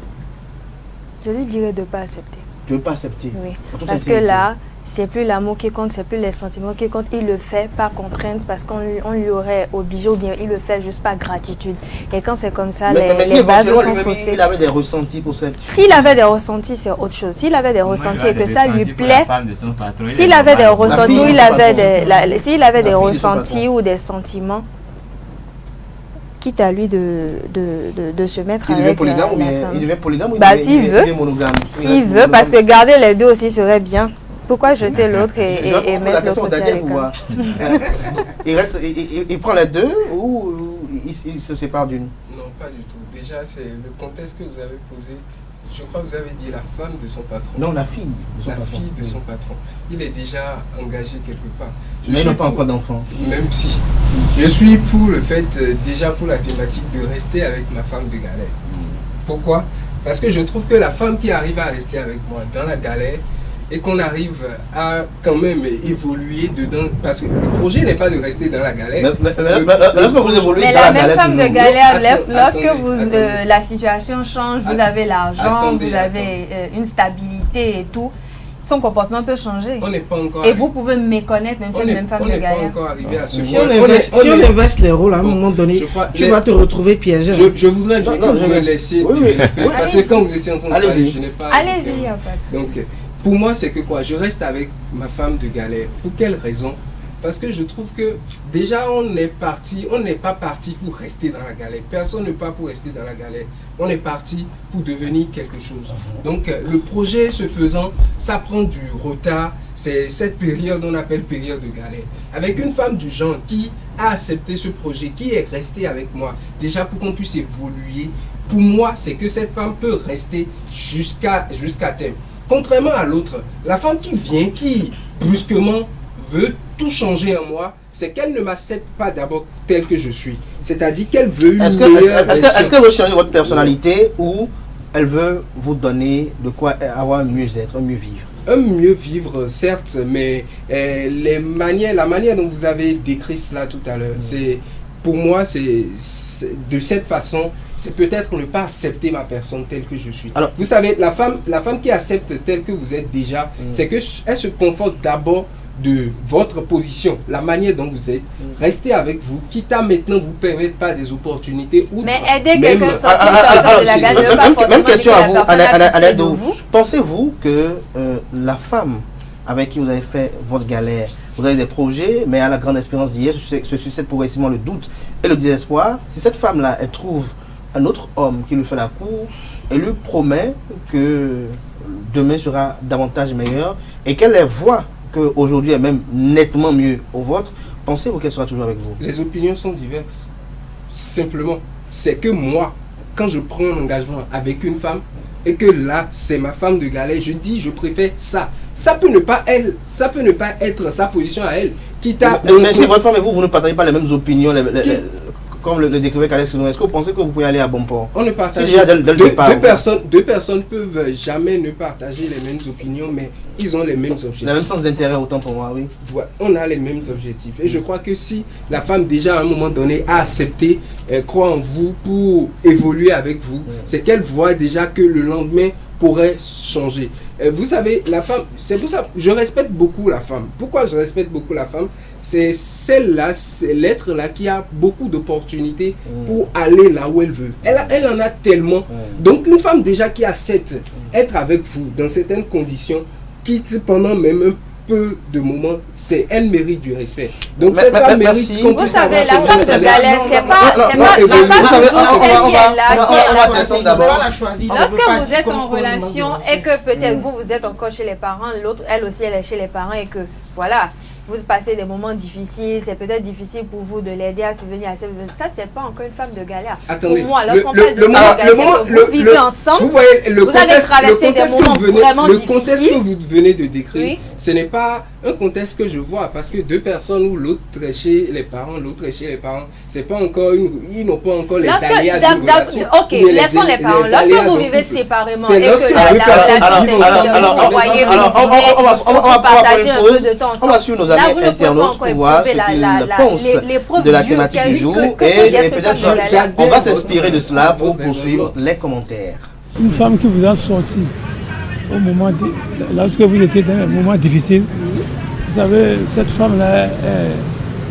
Je lui dirais de ne pas accepter. De ne pas accepter. Oui, parce que là, c'est plus l'amour qui compte, c'est plus les sentiments qui comptent. Il le fait par contrainte parce qu'on lui aurait obligé ou bien il le fait juste par gratitude. Et quand c'est comme ça, les bases sont faussées. S'il avait des ressentis pour cette... S'il avait des ressentis, c'est autre chose. S'il avait des ressentis et que ça lui plaît... S'il avait des ressentis ou s'il avait des ressentis ou des sentiments, quitte à lui de se mettre avec la femme. Il devient polygame ou s'il veut, monogame. S'il veut, parce que garder les deux aussi serait bien. Pourquoi jeter l'autre et mettre l'autre aussi avec il prend les deux ou il se sépare d'une? Non, pas du tout. Déjà, c'est le contexte que vous avez posé. Je crois que vous avez dit la femme de son patron. Non, la fille de son patron. La fille de son patron. Il est déjà engagé quelque part. Mais il n'a pas encore d'enfant. Même si. Je suis pour le fait, déjà pour la thématique de rester avec ma femme de galère. Pourquoi? Parce que je trouve que la femme qui arrive à rester avec moi dans la galère, et qu'on arrive à quand même évoluer dedans, parce que le projet n'est pas de rester dans la galère. Mais lorsque vous évoluez dans la galère, la même femme de galère, lorsque la situation change, vous avez l'argent, vous avez une stabilité et tout, son comportement peut changer. On n'est pas encore. Et vous pouvez me méconnaître, même si c'est la même femme de galère. On n'est pas encore arrivé à ce Si on inverse les rôles à un moment donné, tu vas te retrouver piégé. Je voudrais que vous me laissiez parce que quand vous étiez en train de parler, je n'ai pas... Allez-y, en fait. Donc, pour moi, c'est que quoi? Je reste avec ma femme de galère. Pour quelle raison? Parce que je trouve que déjà on n'est pas parti pour rester dans la galère. Personne n'est pas pour rester dans la galère. On est parti pour devenir quelque chose. Donc le projet se faisant, ça prend du retard. C'est cette période, on appelle période de galère. Avec une femme du genre qui a accepté ce projet, qui est restée avec moi, déjà pour qu'on puisse évoluer, pour moi, c'est que cette femme peut rester jusqu'à terme. Contrairement à l'autre, la femme qui vient, qui brusquement veut tout changer en moi, c'est qu'elle ne m'accepte pas d'abord tel que je suis. C'est-à-dire qu'elle veut une meilleure version. Est-ce qu'elle veut changer votre personnalité ou elle veut vous donner de quoi avoir un mieux-être, un mieux vivre? Un mieux vivre, certes, mais la manière dont vous avez décrit cela tout à l'heure, c'est... Pour moi, c'est de cette façon, c'est peut-être ne pas accepter ma personne telle que je suis. Alors, vous savez, la femme qui accepte telle que vous êtes déjà, c'est qu'elle se conforte d'abord de votre position, la manière dont vous êtes. Restez avec vous, quitte à maintenant vous permettre pas des opportunités. Mais aider quelqu'un sortir de la galère, même question à vous, à l'aide de vous. Pensez-vous que la femme avec qui vous avez fait votre galère, vous avez des projets, mais à la grande espérance d'hier, se succède progressivement le doute et le désespoir. Si cette femme-là, elle trouve un autre homme qui lui fait la cour et lui promet que demain sera davantage meilleur et qu'elle voit qu'aujourd'hui est même nettement mieux au vôtre, pensez-vous qu'elle sera toujours avec vous? Les opinions sont diverses. Simplement, c'est que moi, quand je prends un engagement avec une femme, et que là, c'est ma femme de galère, je dis, je préfère ça. Ça peut ne pas être sa position à elle. Mais c'est votre femme et vous ne partagez pas les mêmes opinions, comme le décrivait Kales. Est-ce que vous pensez que vous pouvez aller à bon port? On ne partage deux personnes peuvent jamais ne partager les mêmes opinions, mais ils ont les mêmes objectifs. Le même sens d'intérêt, autant pour moi, oui. Voilà, on a les mêmes objectifs. Et je crois que si la femme, déjà à un moment donné, a accepté, croit en vous pour évoluer avec vous, c'est qu'elle voit déjà que le lendemain pourrait changer. Vous savez, la femme, c'est pour ça que je respecte beaucoup la femme. Pourquoi je respecte beaucoup la femme? C'est celle-là, c'est l'être-là qui a beaucoup d'opportunités pour aller là où elle veut. Elle en a tellement. Donc une femme déjà qui accepte être avec vous dans certaines conditions, quitte pendant même un peu de moments, elle mérite du respect. Donc cette femme mérite qu'on puisse avoir... Vous savez, la femme de galère, c'est pas celle qui est là. Lorsque vous êtes en relation et que peut-être vous êtes encore chez les parents, l'autre, elle aussi, elle est chez les parents et que, voilà, vous passez des moments difficiles, c'est peut-être difficile pour vous de l'aider à subvenir à ça. Ça, c'est pas encore une femme de galère. Attendez, pour moi, lorsqu'on parle de femme de galère, vous vivez ensemble, vous avez traversé des moments vraiment difficiles. Le contexte que vous venez de décrire, ce n'est pas un contexte que je vois, parce que deux personnes où l'autre est chez les parents, l'autre est chez les parents, c'est pas encore ils n'ont pas encore les aléas d'une relation. Ok, laissons les parents. Lorsque vous vivez séparément et que la relation on va suivre nos amis internautes pour voir ce qu'ils pensent de la thématique du jour et peut-être on va s'inspirer de cela pour poursuivre les commentaires. Une femme qui vous a sorti au moment lorsque vous étiez dans un moment difficile, vous savez, cette femme-là est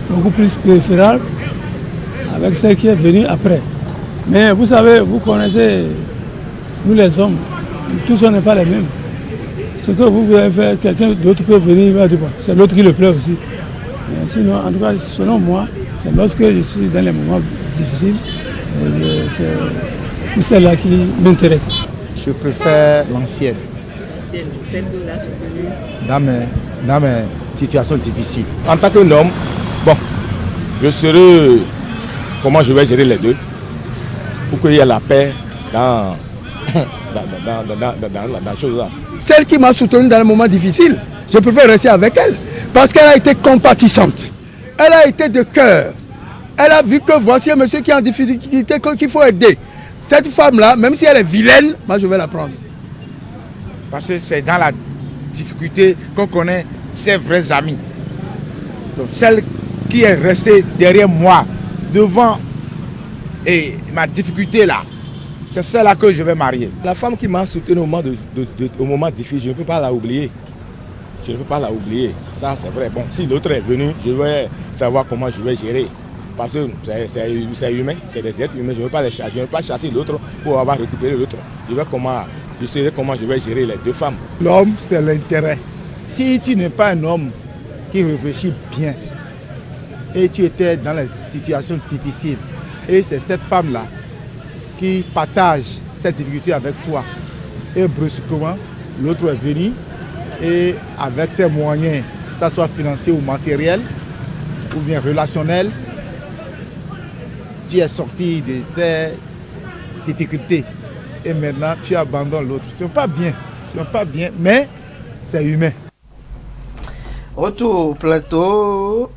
beaucoup plus préférable avec celle qui est venue après. Mais vous savez, vous connaissez, nous les hommes, tous on n'est pas les mêmes. Ce que vous pouvez faire, quelqu'un d'autre peut venir, il va dire, c'est l'autre qui le plaît aussi. Mais sinon, en tout cas, selon moi, c'est lorsque je suis dans les moments difficiles, c'est celle-là qui m'intéresse. Je préfère l'ancienne. Celle que vous avez soutenue Dans mes situations difficiles. En tant qu'un homme, bon, je serai comment je vais gérer les deux pour qu'il y ait la paix dans la chose là. Celle qui m'a soutenu dans les moments difficiles, je préfère rester avec elle parce qu'elle a été compatissante. Elle a été de cœur. Elle a vu que voici un monsieur qui est en difficulté qu'il faut aider. Cette femme-là, même si elle est vilaine, moi je vais la prendre. Parce que c'est dans la difficulté qu'on connaît ses vrais amis. Donc celle qui est restée derrière moi, devant ma difficulté là, c'est celle-là que je vais marier. La femme qui m'a soutenu au moment difficile, je ne peux pas la oublier. Je ne peux pas la oublier. Ça c'est vrai. Bon, si l'autre est venu, je vais savoir comment je vais gérer. Parce que c'est humain, c'est des êtres humains. Je ne veux pas les chasser, je ne veux pas chasser l'autre pour avoir récupéré l'autre. Je saurai comment je vais gérer les deux femmes. L'homme, c'est l'intérêt. Si tu n'es pas un homme qui réfléchit bien et tu étais dans les situations difficiles et c'est cette femme-là qui partage cette difficulté avec toi et brusquement, l'autre est venu et avec ses moyens, que ce soit financier ou matériel ou bien relationnel, tu es sorti de tes difficultés et maintenant tu abandonnes l'autre. Ce n'est pas bien, mais c'est humain. Retour au plateau.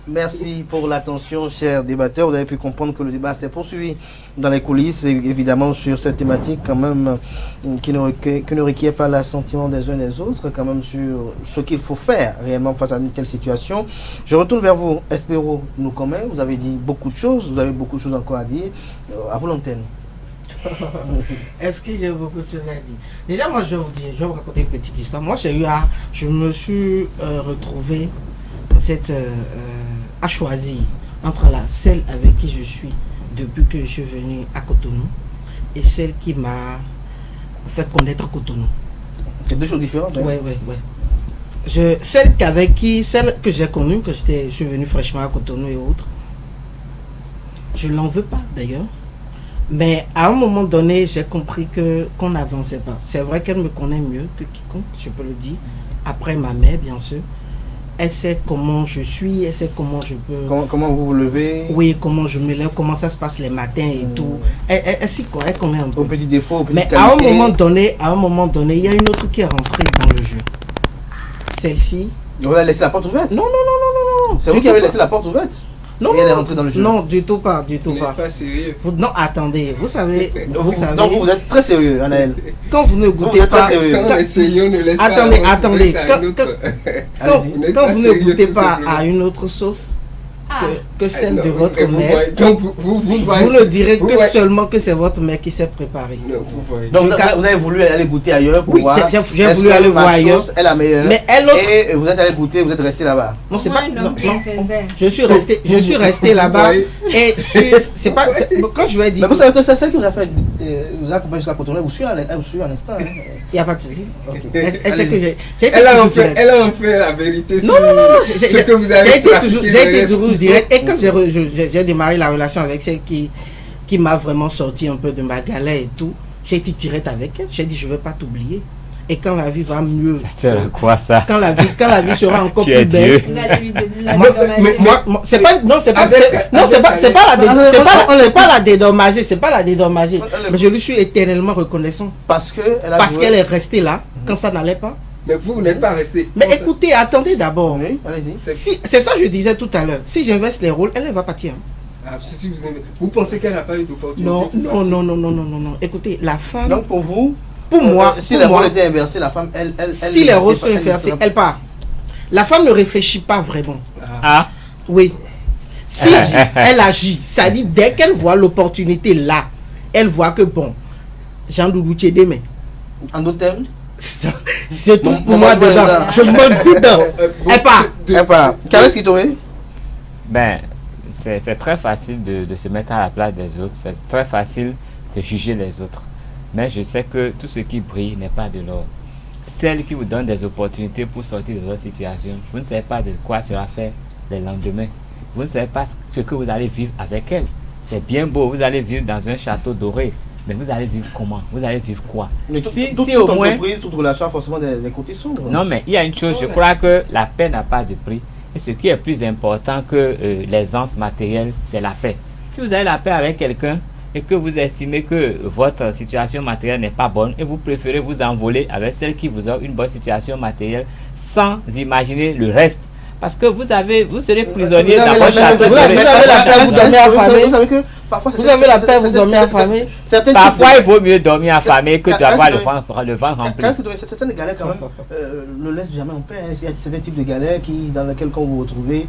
Merci pour l'attention, chers débatteurs. Vous avez pu comprendre que le débat s'est poursuivi dans les coulisses, et évidemment sur cette thématique quand même qui ne requiert pas l'assentiment des uns et des autres, quand même sur ce qu'il faut faire réellement face à une telle situation. Je retourne vers vous, Espero Noukome. Vous avez dit beaucoup de choses, vous avez beaucoup de choses encore à dire. À vous l'antenne. Est-ce que j'ai beaucoup de choses à dire? Déjà, moi, je vais vous raconter une petite histoire. Moi, je me suis retrouvé à choisir entre celle avec qui je suis depuis que je suis venu à Cotonou et celle qui m'a fait connaître Cotonou. C'est deux choses différentes. Oui. Celle que j'ai connue, que je suis venu fraîchement à Cotonou et autres, je ne l'en veux pas d'ailleurs. Mais à un moment donné, j'ai compris qu'on n'avançait pas. C'est vrai qu'elle me connaît mieux que quiconque, je peux le dire. Après ma mère, bien sûr. Elle sait comment je suis, elle sait comment je peux... Comment vous vous levez? Oui, comment je me lève, comment ça se passe les matins et tout. Elle connaît un peu. Aux petits défauts, aux petites Mais qualités. à un moment donné, il y a une autre qui est rentrée dans le jeu. Celle-ci... Vous avez laissé la porte ouverte? Non. C'est vous qui avez laissé la porte ouverte? Non, elle est rentrée dans le jeu. Non, du tout pas. Pas sérieux. Non, attendez, vous savez... Donc vous êtes très sérieux, Anaël. Quand vous ne goûtez vous êtes pas... Très sérieux. Attendez. Quand vous ne goûtez pas à une autre sauce que celle de votre mère, vous ne direz que seulement que c'est votre mère qui s'est préparée. Donc vous avez voulu aller goûter ailleurs pour voir. J'ai voulu aller voir ailleurs. Elle la meilleure. Mais elle autre... Et vous êtes allé goûter, vous êtes resté là-bas. Non, c'est pas. Non. Je suis resté là-bas et c'est pas. Quand je lui ai dit. Mais vous savez que c'est celle qui vous a fait, vous a accompagné jusqu'à Cotonou. Vous suivez un instant. Il n'y a pas de souci. Elle sait que j'ai. Elle a en fait la vérité. Non. Ce que vous avez j'ai été toujours direct. Et quand j'ai démarré la relation avec celle qui m'a vraiment sorti un peu de ma galère et tout, j'ai été direct avec elle. J'ai dit je ne veux pas t'oublier. Et quand la vie va mieux, ça sert à quoi ça? Quand la vie sera encore tu plus es belle. Dieu. Vous allez lui donner la C'est pas la dédommager, c'est pas la dédommager. Mais je lui suis éternellement reconnaissant. Parce qu'elle est restée là quand ça n'allait pas. Mais vous n'êtes pas resté. Mais écoutez, attendez d'abord. Oui, allez-y. C'est ça que je disais tout à l'heure. Si j'inverse les rôles, elle va partir. Ah, si vous pensez qu'elle n'a pas eu d'opportunité? Non. Écoutez, la femme. Donc pour vous, moi, si les rôles étaient inversés, la femme, elle si les rôles sont inversés, elle part. La femme ne réfléchit pas vraiment. Ah. Oui. Si elle agit, ça dit dès qu'elle voit l'opportunité là, elle voit que bon, Jean-Doudou tu es demain. En d'autres termes, je trouve moi dedans. Je mange dedans. Elle part. Quel est-ce qui t'aurait? Ben, c'est très facile de se mettre à la place des autres. C'est très facile de juger les autres. Mais je sais que tout ce qui brille n'est pas de l'or. Celle qui vous donne des opportunités pour sortir de votre situation, vous ne savez pas de quoi sera fait le lendemain. Vous ne savez pas ce que vous allez vivre avec elle. C'est bien beau, vous allez vivre dans un château doré. Mais vous allez vivre comment? Vous allez vivre quoi? Mais toute au moins, entreprise, toute relation a forcément des côtés sombres. Non, mais il y a une chose, je crois que la paix n'a pas de prix. Et ce qui est plus important que l'aisance matérielle, c'est la paix. Si vous avez la paix avec quelqu'un et que vous estimez que votre situation matérielle n'est pas bonne et vous préférez vous envoler avec celle qui vous offre une bonne situation matérielle sans imaginer le reste. Parce que vous serez prisonnier dans votre château. Vous avez la paix, vous dormez affamé. Vous savez que parfois vous avez la paix, vous dormez affamé. Parfois, il vaut mieux dormir affamé que d'avoir le ventre rempli. Certaines galères, quand même, ne laissent jamais en paix. Il y a certains types de galères dans lesquelles, quand vous vous retrouvez,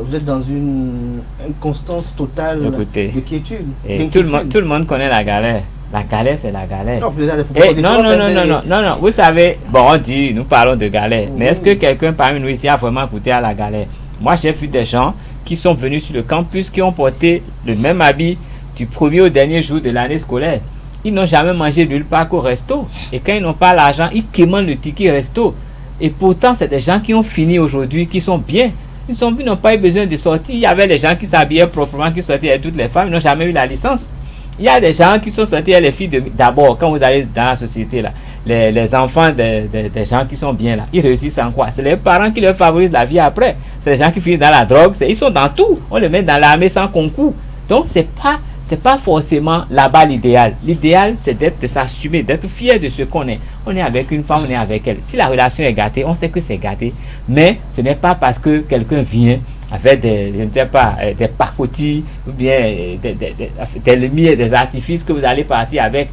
vous êtes dans une inconstance totale de quiétude. Tout le monde connaît la galère. La galère, c'est la galère. Non. Vous savez, bon, on dit, nous parlons de galère. Mais est-ce que quelqu'un parmi nous ici a vraiment goûté à la galère? Moi, j'ai vu des gens qui sont venus sur le campus, qui ont porté le même habit du premier au dernier jour de l'année scolaire. Ils n'ont jamais mangé nulle part qu'au resto. Et quand ils n'ont pas l'argent, ils commandent le ticket resto. Et pourtant, c'est des gens qui ont fini aujourd'hui, qui sont bien. Ils n'ont pas eu besoin de sortir. Il y avait des gens qui s'habillaient proprement, qui sortaient avec toutes les femmes. Ils n'ont jamais eu la licence. Il y a des gens qui sont sortis, les filles d'abord, quand vous allez dans la société, là, les enfants des gens qui sont bien là, ils réussissent en quoi? C'est les parents qui leur favorisent la vie après. C'est les gens qui finissent dans la drogue, ils sont dans tout. On les met dans l'armée sans concours. Donc c'est pas forcément là-bas l'idéal. L'idéal, c'est de s'assumer, d'être fier de ce qu'on est. On est avec une femme, on est avec elle. Si la relation est gâtée, on sait que c'est gâté. Mais ce n'est pas parce que quelqu'un vient avec des pacotilles ou bien des lumières, des artifices que vous allez partir avec.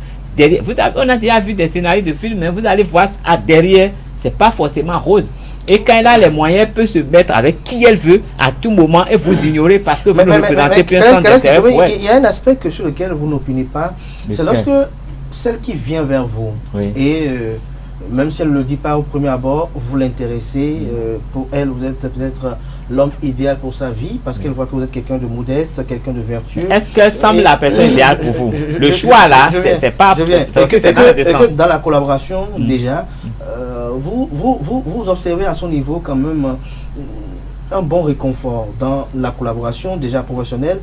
On a déjà vu des scénarios de films, mais vous allez voir derrière, c'est pas forcément rose. Et quand elle a les moyens, elle peut se mettre avec qui elle veut à tout moment et vous ignorer parce que vous ne représentez plus un centre d'intérêt pour elle. Il y a un aspect sur lequel vous n'opinez pas, c'est lorsque celle qui vient vers vous et même si elle ne le dit pas au premier abord, vous l'intéressez, pour elle vous êtes peut-être l'homme idéal pour sa vie parce qu'elle voit que vous êtes quelqu'un de modeste, quelqu'un de vertueux. Est-ce qu'elle semble la personne idéale pour vous? Le choix là, c'est pas dans la collaboration déjà, vous observez à son niveau quand même un bon réconfort dans la collaboration déjà professionnelle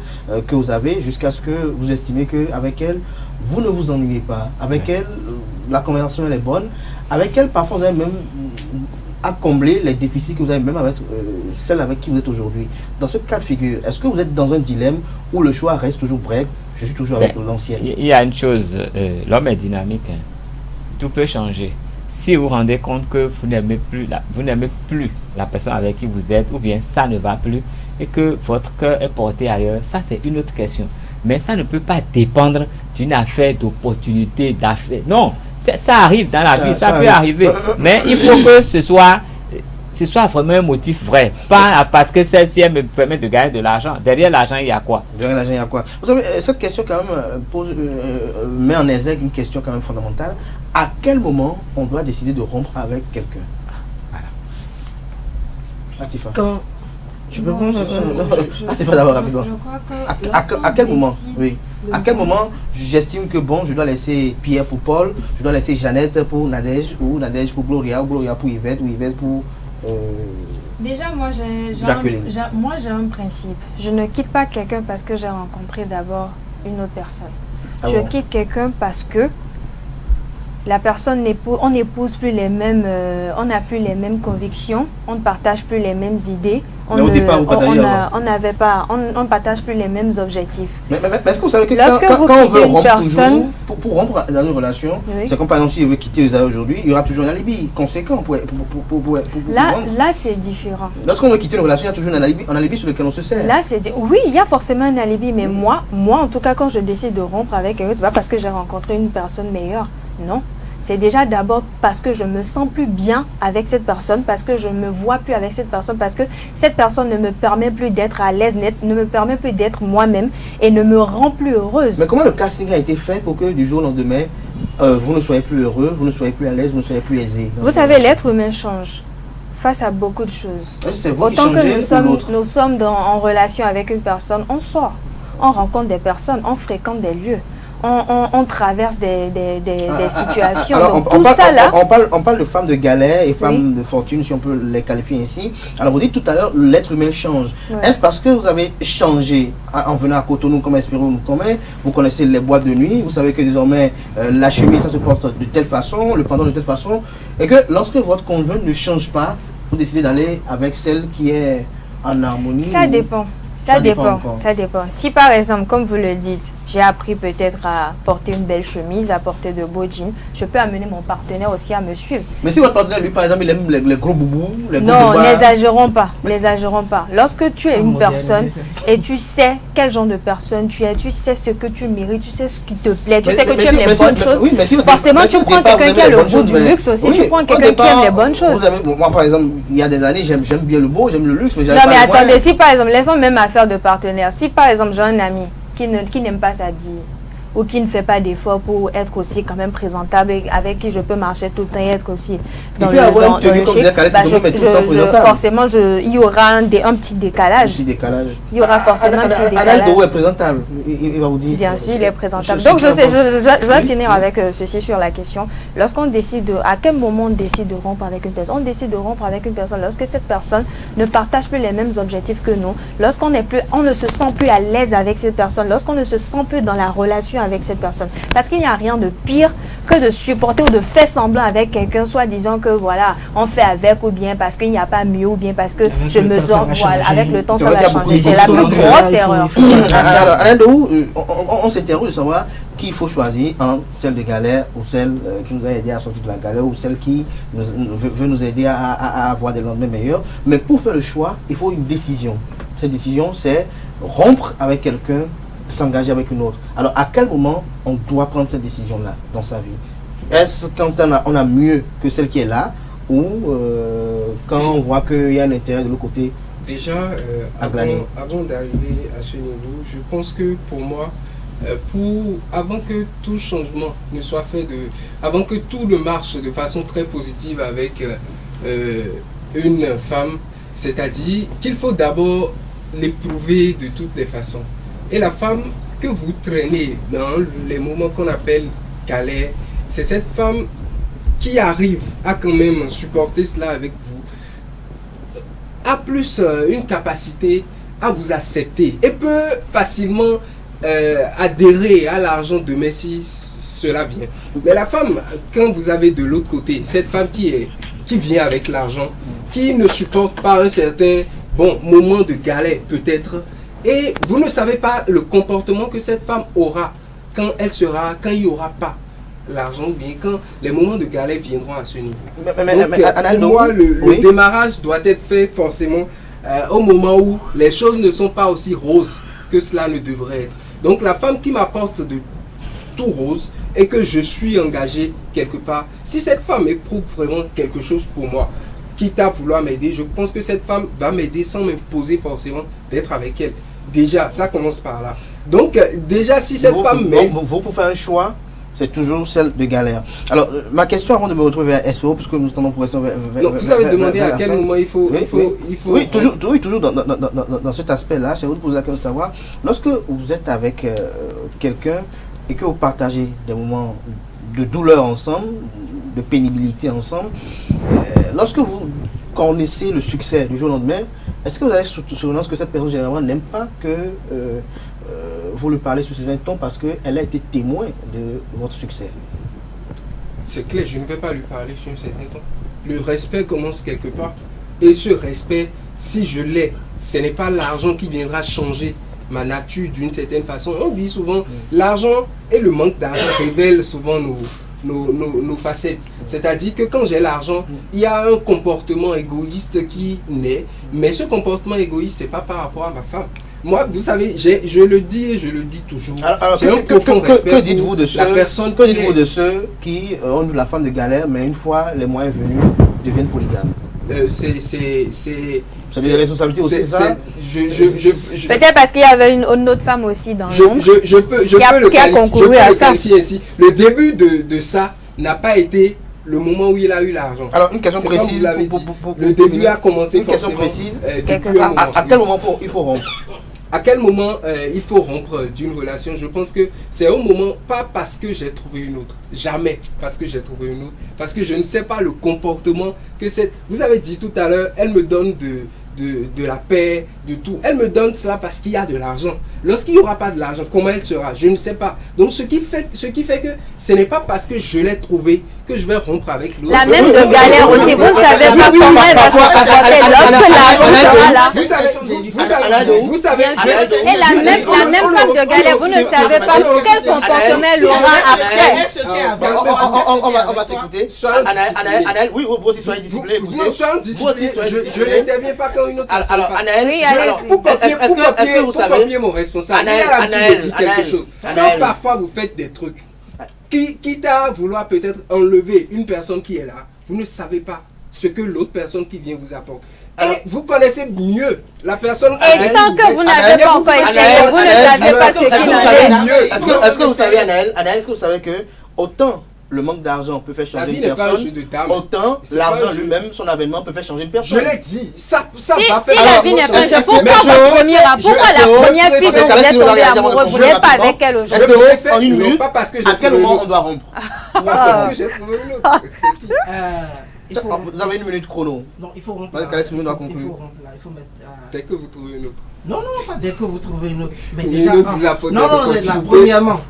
que vous avez jusqu'à ce que vous estimez qu'avec elle, vous ne vous ennuyez pas. Avec elle, la conversation elle est bonne. Avec elle, parfois vous avez même à combler les déficits que vous avez même avec celle avec qui vous êtes aujourd'hui. Dans ce cas de figure, est-ce que vous êtes dans un dilemme où le choix reste toujours bref, je suis toujours avec l'ancienne? Il y a une chose, l'homme est dynamique. Hein. Tout peut changer. Si vous vous rendez compte que vous n'aimez plus la personne avec qui vous êtes, ou bien ça ne va plus, et que votre cœur est porté ailleurs, ça c'est une autre question. Mais ça ne peut pas dépendre d'une affaire d'opportunité, d'affaire. Non, ça arrive dans la vie, ça peut arriver. Mais il faut que ce soit vraiment un motif vrai. Pas parce que celle-ci me permet de gagner de l'argent. Derrière l'argent, il y a quoi? Derrière l'argent, il y a quoi? Vous savez, cette question quand même met en exergue une question quand même fondamentale. À quel moment on doit décider de rompre avec quelqu'un? Voilà. Atifa. Quand je peux prendre Atifa d'abord rapidement. À quel moment? Oui. À quel moment j'estime que bon, je dois laisser Pierre pour Paul, je dois laisser Jeannette pour Nadège, ou Nadège pour Gloria, ou Gloria pour Yvette, ou Yvette pour déjà, moi j'ai un principe. Je ne quitte pas quelqu'un parce que j'ai rencontré d'abord une autre personne. Je quitte quelqu'un parce que la personne on n'épouse plus les mêmes, on n'a plus les mêmes convictions, on ne partage plus les mêmes idées, on ne partage plus les mêmes objectifs. Mais est-ce que vous savez que quand on veut rompre toujours, pour rompre dans une relation, c'est comme par exemple si je veux quitter les aujourd'hui, il y aura toujours un alibi conséquent pour là c'est différent. Lorsqu'on veut quitter une relation, il y a toujours un alibi sur lequel on se sert. Là c'est oui, il y a forcément un alibi, mais moi en tout cas quand je décide de rompre avec quelqu'un, c'est pas parce que j'ai rencontré une personne meilleure, non. C'est déjà d'abord parce que je me sens plus bien avec cette personne, parce que je me vois plus avec cette personne, parce que cette personne ne me permet plus d'être à l'aise, ne me permet plus d'être moi-même et ne me rend plus heureuse. Mais comment le casting a été fait pour que du jour au lendemain, vous ne soyez plus heureux, vous ne soyez plus à l'aise, vous ne soyez plus aisé? Vous savez, l'être humain change face à beaucoup de choses. C'est vous Autant qui que nous sommes en relation avec une personne, on sort, on rencontre des personnes, on fréquente des lieux. On traverse des situations. Alors, donc, on parle de femmes de galère et femmes de fortune, si on peut les qualifier ainsi. Alors, vous dites tout à l'heure, l'être humain change. Est-ce parce que vous avez changé en venant à Cotonou comme Espero nous commun? Vous connaissez les boîtes de nuit, vous savez que désormais la chemise, ça se porte de telle façon, le pantalon de telle façon, et que lorsque votre conjoint ne change pas, vous décidez d'aller avec celle qui est en harmonie? Ça dépend. Ça dépend. Si par exemple, comme vous le dites, j'ai appris peut-être à porter une belle chemise, à porter de beaux jeans, je peux amener mon partenaire aussi à me suivre. Mais si votre partenaire, lui, par exemple, il aime les gros boubous, non, n'exagérons pas. Lorsque tu es une personne et tu sais quel genre de personne tu es, tu sais ce que tu mérites, tu sais ce qui te plaît, tu sais que tu aimes les bonnes choses, forcément tu prends quelqu'un qui a le goût du luxe aussi, tu prends quelqu'un qui aime les bonnes choses. Moi, par exemple, il y a des années, j'aime bien le beau, j'aime le luxe, mais non, mais attendez, si par exemple, laissons même affaire de partenaire, si par exemple j'ai un ami qui n'aime pas s'habiller ou qui ne fait pas d'efforts pour être aussi quand même présentable et avec qui je peux marcher tout le temps et être aussi dans le chic, forcément il y aura un petit décalage. Il y aura forcément un petit décalage. Est présentable, il va vous dire. Bien sûr, il est présentable. Donc je vais finir avec ceci sur la question. Lorsqu'on décide à quel moment on décide de rompre avec une personne? On décide de rompre avec une personne lorsque cette personne ne partage plus les mêmes objectifs que nous, lorsqu'on ne se sent plus à l'aise avec cette personne, lorsqu'on ne se sent plus dans la relation avec cette personne. Parce qu'il n'y a rien de pire que de supporter ou de faire semblant avec quelqu'un, soit disant que voilà, on fait avec, ou bien parce qu'il n'y a pas mieux, ou bien parce que je me sens, voilà, avec le temps ça va changer. C'est la plus grosse erreur. Alors, Alain Dehou, on s'interroge de savoir qui il faut choisir entre celle de galère ou celle qui nous a aidé à sortir de la galère ou celle qui veut nous aider à avoir des lendemains meilleurs. Mais pour faire le choix, il faut une décision. Cette décision, c'est rompre avec quelqu'un, s'engager avec une autre. Alors, à quel moment on doit prendre cette décision-là dans sa vie? Est-ce quand on a mieux que celle qui est là, ou quand on voit qu'il y a un intérêt de l'autre côté? Déjà, avant d'arriver à ce niveau, je pense que pour moi, avant que tout changement ne soit fait, avant que tout ne marche de façon très positive avec une femme, c'est-à-dire qu'il faut d'abord l'éprouver de toutes les façons. Et la femme que vous traînez dans les moments qu'on appelle galère, c'est cette femme qui arrive à quand même supporter cela avec vous, a plus une capacité à vous accepter et peut facilement adhérer à l'argent demain si cela vient. Mais la femme, quand vous avez de l'autre côté, cette femme qui vient avec l'argent, qui ne supporte pas un certain moment de galère peut-être, et vous ne savez pas le comportement que cette femme aura quand il n'y aura pas l'argent, ou bien quand les moments de galère viendront à ce niveau. Pour moi, le démarrage doit être fait forcément au moment où les choses ne sont pas aussi roses que cela ne devrait être. Donc la femme qui m'apporte de tout rose et que je suis engagé quelque part, si cette femme éprouve vraiment quelque chose pour moi, quitte à vouloir m'aider, je pense que cette femme va m'aider sans m'imposer forcément d'être avec elle. Déjà, ça commence par là. Donc, déjà, si cette femme m'aide... Vous, pour faire un choix, c'est toujours celle de galère. Alors, ma question avant de me retrouver à Espero, puisque nous tendons pour rester donc, vous avez demandé à quel moment il faut... Oui, toujours dans cet aspect-là, je vais vous poser la question de savoir, lorsque vous êtes avec quelqu'un et que vous partagez des moments de douleur ensemble, de pénibilité ensemble, lorsque vous connaissez le succès du jour au lendemain, est-ce que vous avez souvenance que cette personne généralement n'aime pas que vous lui parlez sous ces tons parce qu'elle a été témoin de votre succès? c'est clair, je ne vais pas lui parler sur un certain temps. Le respect commence quelque part. Et ce respect, si je l'ai, ce n'est pas l'argent qui viendra changer ma nature d'une certaine façon. On dit souvent, l'argent et le manque d'argent révèlent souvent nos facettes. C'est-à-dire que quand j'ai l'argent, il y a un comportement égoïste qui naît. Mais ce comportement égoïste, ce n'est pas par rapport à ma femme. Moi, vous savez, je le dis et je le dis toujours. Alors, que dites-vous de ceux qui ont la femme de galère, mais une fois les moyens venus, deviennent polygames? Vous avez des responsabilités aussi, ça? Peut-être parce qu'il y avait une autre femme aussi dans l'ombre qui a concouru à ça. Ainsi. Le début de ça n'a pas été le moment où il a eu l'argent. Alors, une question précise. Le début a commencé. Une question précise. À quel moment il faut rompre? À quel moment il faut rompre d'une relation? Je pense que c'est au moment, pas parce que j'ai trouvé une autre, jamais parce que j'ai trouvé une autre, parce que je ne sais pas le comportement que cette... Vous avez dit tout à l'heure, elle me donne de la paix, de tout. Elle me donne cela parce qu'il y a de l'argent. Lorsqu'il n'y aura pas de l'argent, comment elle sera? Je ne sais pas. Donc ce qui fait que ce n'est pas parce que je l'ai trouvé que je vais rompre avec l'autre. La même de galère aussi. Vous ne savez pas comment elle va se comporter lorsque l'argent sera là. Vous savez. Et la même femme de galère, vous ne savez pas quel comportement elle aura après. On va s'écouter. Anaël, oui, vous aussi soyez discipliné. Non, soyez discipliné. Je n'interviens pas quand une autre personne. Alors, Anaël, est-ce que vous savez mon responsable, quand parfois vous faites des trucs, quitte à vouloir peut-être enlever une personne qui est là, vous ne savez pas ce que l'autre personne qui vient vous apporte. Et vous connaissez mieux la personne. Et tant que vous n'avez pas encore essayé, vous ne savez pas ce qu'il en est. Est-ce que vous savez, Anaël, est-ce que vous savez que autant le manque d'argent peut faire changer une personne, autant l'argent lui-même, son avènement peut faire changer une personne. Je l'ai dit, ça va faire... Si la vie n'est pas un jeu, pourquoi la première fille dont vous êtes tombé amoureux, vous n'êtes pas avec elle aujourd'hui? En une minute, à quel moment on doit rompre? Parce que j'ai trouvé une autre. Vous avez une minute chrono. Non, il faut rompre. Il faut rompre là, il faut mettre... Dès que vous trouvez une autre. Non, pas dès que vous trouvez une autre. Mais déjà, premièrement,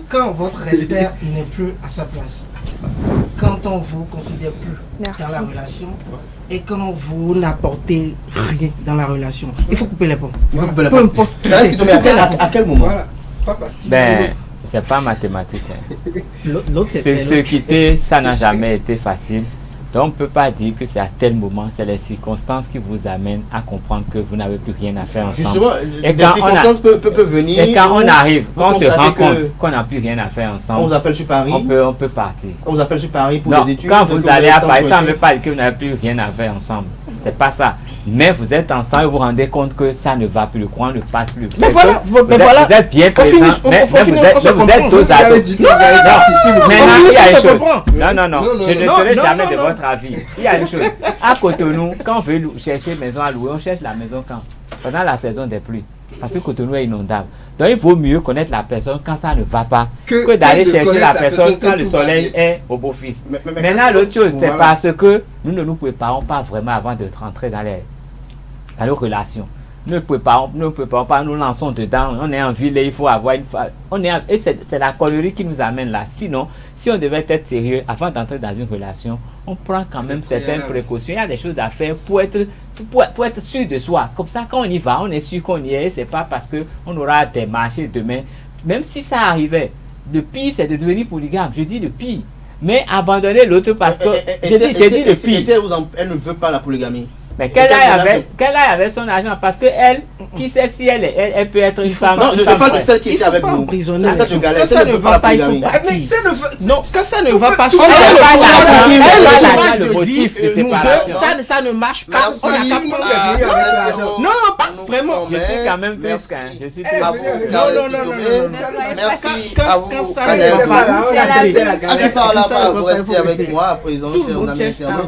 quand votre respect n'est plus à sa place, quand on vous considère plus dans la relation, et quand vous n'apportez rien dans la relation, il faut couper les ponts. Peu importe. À quel moment? C'est pas mathématique. Se quitter, ça n'a jamais été facile. Donc on ne peut pas dire que c'est à tel moment, c'est les circonstances qui vous amènent à comprendre que vous n'avez plus rien à faire ensemble. Justement, les circonstances peuvent venir. Et quand on arrive, quand on se rend compte qu'on n'a plus rien à faire ensemble, on vous appelle sur Paris. On peut partir. On vous appelle sur Paris pour des études. Quand vous allez à Paris, ça ne veut pas dire que vous n'avez plus rien à faire ensemble. C'est pas ça. Mais vous êtes ensemble et vous vous rendez compte que ça ne va plus, le courant ne passe plus. Vous êtes bien présent, mais vous êtes dos à dos. Non, je ne serai jamais de votre avis. Il y a une chose. À Cotonou, quand on veut chercher une maison à louer, on cherche la maison quand? Pendant la saison des pluies. Parce que Cotonou est inondable. Donc il vaut mieux connaître la personne quand ça ne va pas que d'aller chercher la personne quand le soleil est au beau-fils. Maintenant, l'autre chose, c'est parce que nous ne nous préparons pas vraiment avant de rentrer dans nos relations. Nous ne préparons pas, nous lançons dedans. On est en ville et il faut avoir une femme. Et c'est la connerie qui nous amène là. Sinon, si on devait être sérieux avant d'entrer dans une relation, on prend quand même certaines précautions. Il y a des choses à faire pour être sûr de soi. Comme ça, quand on y va, on est sûr qu'on y est. C'est pas parce qu'on aura des marchés demain. Même si ça arrivait, le pire, c'est de devenir polygame. Je dis le pire. Mais abandonner l'autre parce que... J'ai dit le pire. Elle ne veut pas la polygamie. Mais qu'elle aille avec son argent parce que elle, qui sait si elle peut être une femme. Non, je parle de celle qui était avec vous. Quand ça ne va pas, il faut partir. Non, quand ça ne va pas, ça ne marche pas. Non, pas vraiment. Je suis quand même triste. Je suis triste. Non. Merci à vous. Quand ça ne va pas, vous restez avec moi à présent, chers amis.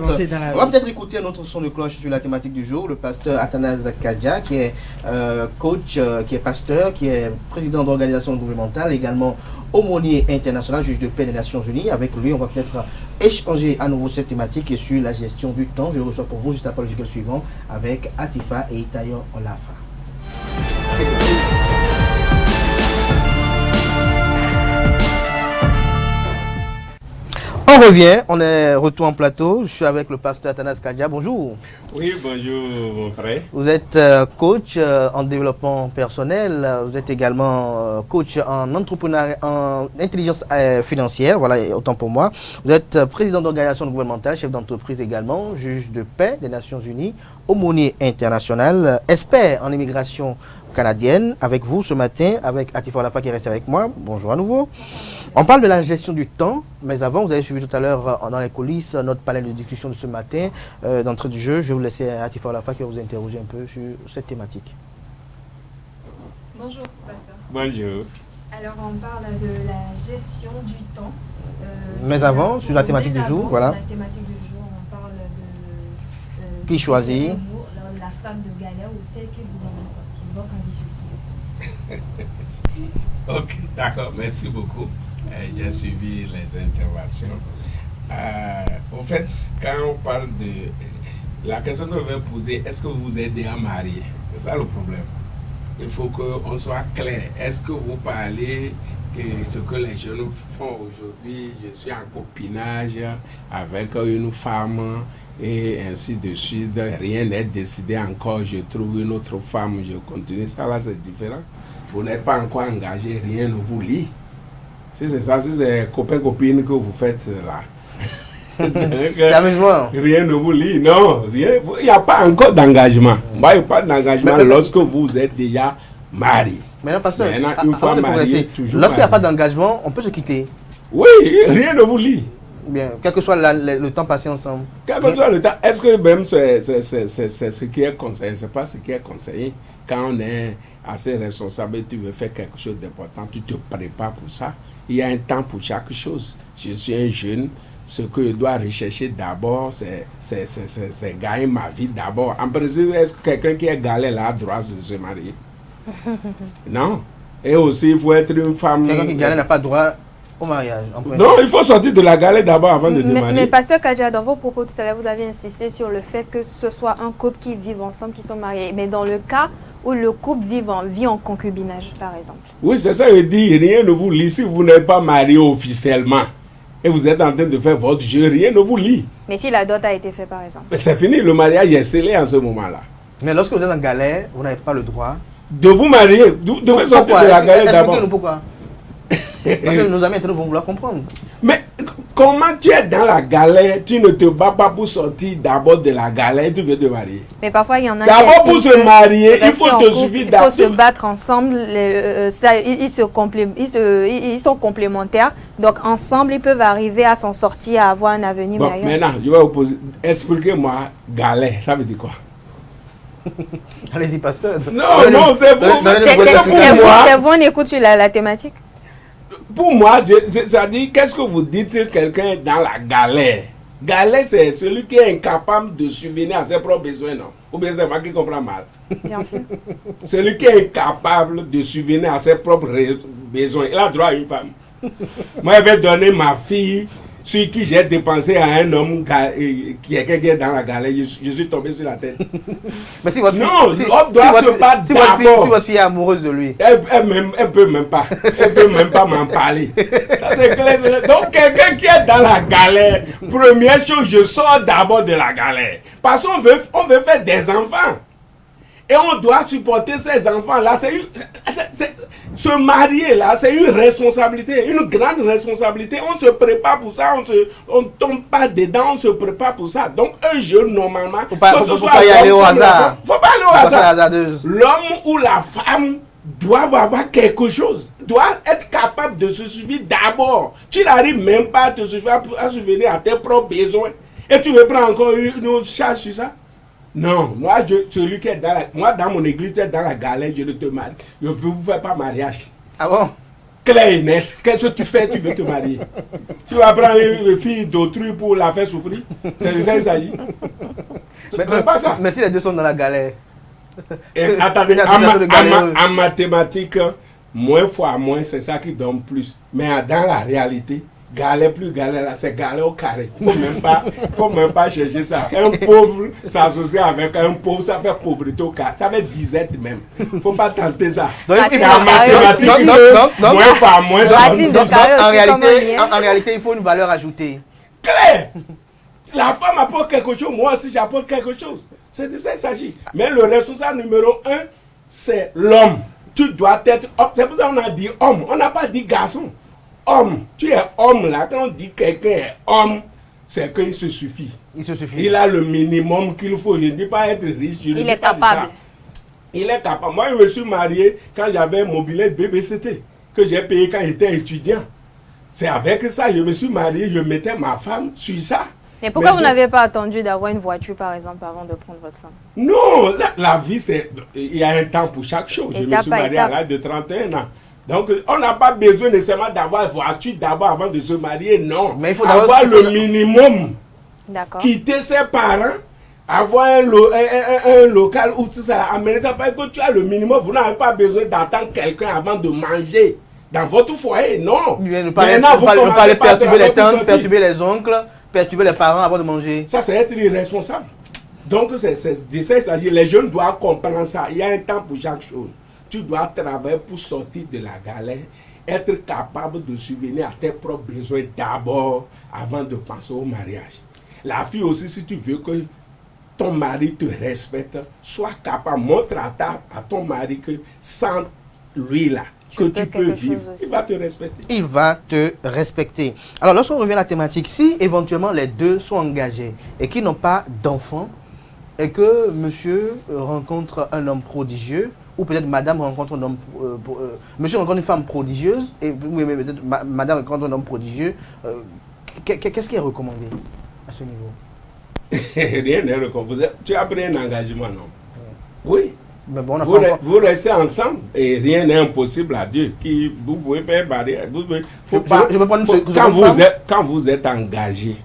On va peut-être écouter un autre son de cloche sur la thématique du jour, le pasteur Athanase Kadja, qui est coach, qui est pasteur, qui est président d'organisation gouvernementale, également aumônier international, juge de paix des Nations Unies. Avec lui, on va peut-être échanger à nouveau cette thématique et sur la gestion du temps. Je le reçois pour vous juste après le jingle suivant avec Atifa et Itayo Olafa. On revient, on est retour en plateau. Je suis avec le pasteur Athanas Kadja. Bonjour. Oui, bonjour mon frère. Vous êtes coach en développement personnel. Vous êtes également coach en entrepreneuriat, en intelligence financière. Voilà, autant pour moi. Vous êtes président d'organisation gouvernementale, chef d'entreprise également, juge de paix des Nations Unies, aumônier international, expert en immigration canadienne. Avec vous ce matin, avec Atifa Olafa qui reste avec moi. Bonjour à nouveau. On parle de la gestion du temps, mais avant, vous avez suivi tout à l'heure dans les coulisses notre panel de discussion de ce matin. D'entrée du jeu, je vais vous laisser Atifa Olafa qui va vous interroger un peu sur cette thématique. Bonjour, pasteur. Bonjour. Alors, on parle de la gestion du temps. Mais avant, sur la thématique du jour, voilà. Sur la thématique du jour, on parle de... Qui choisit la femme de galère ou celle que vous avez sortie. Votre avis sur le sujet. Ok, d'accord, merci beaucoup. J'ai suivi les interventions. Au fait, quand on parle de... La question que je vais poser, est-ce que vous êtes déjà marié? C'est ça le problème. Il faut qu'on soit clair. Est-ce que vous parlez de ce que les jeunes font aujourd'hui? Je suis en copinage avec une femme et ainsi de suite. Rien n'est décidé encore. Je trouve une autre femme, je continue. Ça là, c'est différent. Vous n'êtes pas encore engagé, rien ne vous lie. Si c'est ça, si c'est copain-copine que vous faites là. C'est amusement. Rien ne vous lie, non. Il n'y a pas encore d'engagement. Il n'y a pas d'engagement lorsque vous êtes déjà marié. Maintenant, pasteur, une fois marié, toujours lorsqu'il n'y a pas d'engagement, on peut se quitter. Oui, rien ne vous lie. Bien, quel que soit le temps passé ensemble. Quel que soit le temps, est-ce que même c'est ce qui est conseillé? C'est pas ce qui est conseillé. Quand on est assez responsable et tu veux faire quelque chose d'important, tu te prépares pour ça. Il y a un temps pour chaque chose. Je suis un jeune. Ce que je dois rechercher d'abord, c'est gagner ma vie d'abord. En principe, est-ce que quelqu'un qui est galère là a droit de se marier? Non. Et aussi, il faut être une femme... Quelqu'un qui galère n'a pas droit au mariage. Non, il faut sortir de la galère d'abord avant de te marier. Mais pasteur Kadja, dans vos propos tout à l'heure, vous avez insisté sur le fait que ce soit un couple qui vit ensemble, qui sont mariés. Mais dans le cas où le couple vit en concubinage, par exemple. Oui, c'est ça, je dis, rien ne vous lie si vous n'êtes pas marié officiellement. Et vous êtes en train de faire votre jeu, rien ne vous lie. Mais si la dot a été faite, par exemple. C'est fini, le mariage est scellé en ce moment-là. Mais lorsque vous êtes en galère, vous n'avez pas le droit de vous marier. Vous devez sortir de la galère d'abord. Pourquoi? Parce que nos amis vont vouloir comprendre. Mais comment tu es dans la galère, tu ne te bats pas pour sortir d'abord de la galère et tu veux te marier? Mais parfois il y en a d'abord pour se marier, il faut te suffire d'abord. Il faut se battre ensemble, ils sont complémentaires. Donc ensemble, ils peuvent arriver à s'en sortir, à avoir un avenir meilleur. Maintenant, je vais vous poser, expliquez-moi, galère, ça veut dire quoi? Allez-y, pasteur. Non, c'est vous. C'est vous, on écoute sur la thématique. Pour moi, ça dit, qu'est-ce que vous dites quelqu'un dans la galère? Galère, c'est celui qui est incapable de subvenir à ses propres besoins, non? Ou bien c'est moi qui comprends mal? Bien sûr. Celui qui est incapable de subvenir à ses propres besoins, il a droit à une femme. Moi, je vais donner ma fille sur qui j'ai dépensé à un homme qui est dans la galère. Je suis tombé sur la tête. Mais si votre fille, non, l'homme doit se battre d'abord. Si votre fille est amoureuse de lui. Elle peut même pas. Elle peut même pas m'en parler. Ça c'est clair. Donc quelqu'un qui est dans la galère, première chose, je sors d'abord de la galère. Parce qu'on veut faire des enfants. Et on doit supporter ces enfants-là. Se marier là, c'est une responsabilité, une grande responsabilité. On se prépare pour ça, on ne tombe pas dedans, on se prépare pour ça. Donc un jeune, normalement, faut pas y aller au hasard. Faut pas aller au hasard. L'homme ou la femme doivent avoir quelque chose, doit être capable de se suivre d'abord. Tu n'arrives même pas à te suivre, à subvenir à tes propres besoins. Et tu veux prendre encore une charge sur ça? Non, moi, celui qui est dans mon église, tu es dans la galère, je ne te marie. Je ne vous fais pas mariage. Ah bon? Clair et net. Qu'est-ce que tu fais? Tu veux te marier. Tu vas prendre une fille d'autrui pour la faire souffrir. C'est de ça qu'il s'agit. C'est pas ça. Mais si les deux sont dans la galère. Et, attendez, en mathématiques, moins fois moins, c'est ça qui donne plus. Mais dans la réalité, galère plus galère, c'est galère au carré. Faut même pas chercher ça. Un pauvre s'associer avec un pauvre, ça fait pauvreté au carré. Ça fait disette même. Faut pas tenter ça. Donc, en mathématiques, moins fois moins. En réalité, il faut une valeur ajoutée. Claire. La femme apporte quelque chose, moi aussi j'apporte quelque chose. C'est de ça qu'il s'agit. Mais le responsable numéro 1, c'est l'homme. Tu dois être homme. C'est pour ça qu'on a dit homme. On n'a pas dit garçon. Homme. Tu es homme là. Quand on dit quelqu'un est homme, c'est qu'il se suffit. Il se suffit. Il a le minimum qu'il faut. Je ne dis pas être riche. Il est capable. Il est capable. Moi, je me suis marié quand j'avais un mobilette BBCT que j'ai payé quand j'étais étudiant. C'est avec ça je me suis marié. Je mettais ma femme sur ça. Et pourquoi vous n'avez pas attendu d'avoir une voiture, par exemple, avant de prendre votre femme? Non, la vie, c'est... Il y a un temps pour chaque chose. Je me suis marié à l'âge de 31 ans. Donc, on n'a pas besoin nécessairement d'avoir une voiture d'abord avant de se marier, non. Mais il faut avoir le minimum. D'accord. Quitter ses parents, avoir un local où tout ça, amener ça fait que tu as le minimum. Vous n'avez pas besoin d'attendre quelqu'un avant de manger dans votre foyer, non. Ne pas aller perturber les tantes, perturber les oncles, perturber les parents avant de manger. Ça, c'est être irresponsable. Donc, c'est de ça qu'il s'agit. Les jeunes doivent comprendre ça. Il y a un temps pour chaque chose. Tu dois travailler pour sortir de la galère, être capable de subvenir à tes propres besoins d'abord avant de penser au mariage. La fille aussi, si tu veux que ton mari te respecte, sois capable, montre à ton mari que sans lui là, que tu peux vivre, il va te respecter. Il va te respecter. Alors, lorsqu'on revient à la thématique, si éventuellement les deux sont engagés et qu'ils n'ont pas d'enfants, et que monsieur rencontre un homme prodigieux, ou peut-être madame rencontre un homme... monsieur rencontre une femme prodigieuse, et peut-être madame rencontre un homme prodigieux, qu'est-ce qui est recommandé à ce niveau? Rien n'est recommandé. Tu as pris un engagement, non? Oui. Mais bon, vous restez ensemble et rien n'est impossible à Dieu. Vous pouvez faire barrière. Quand vous êtes engagé,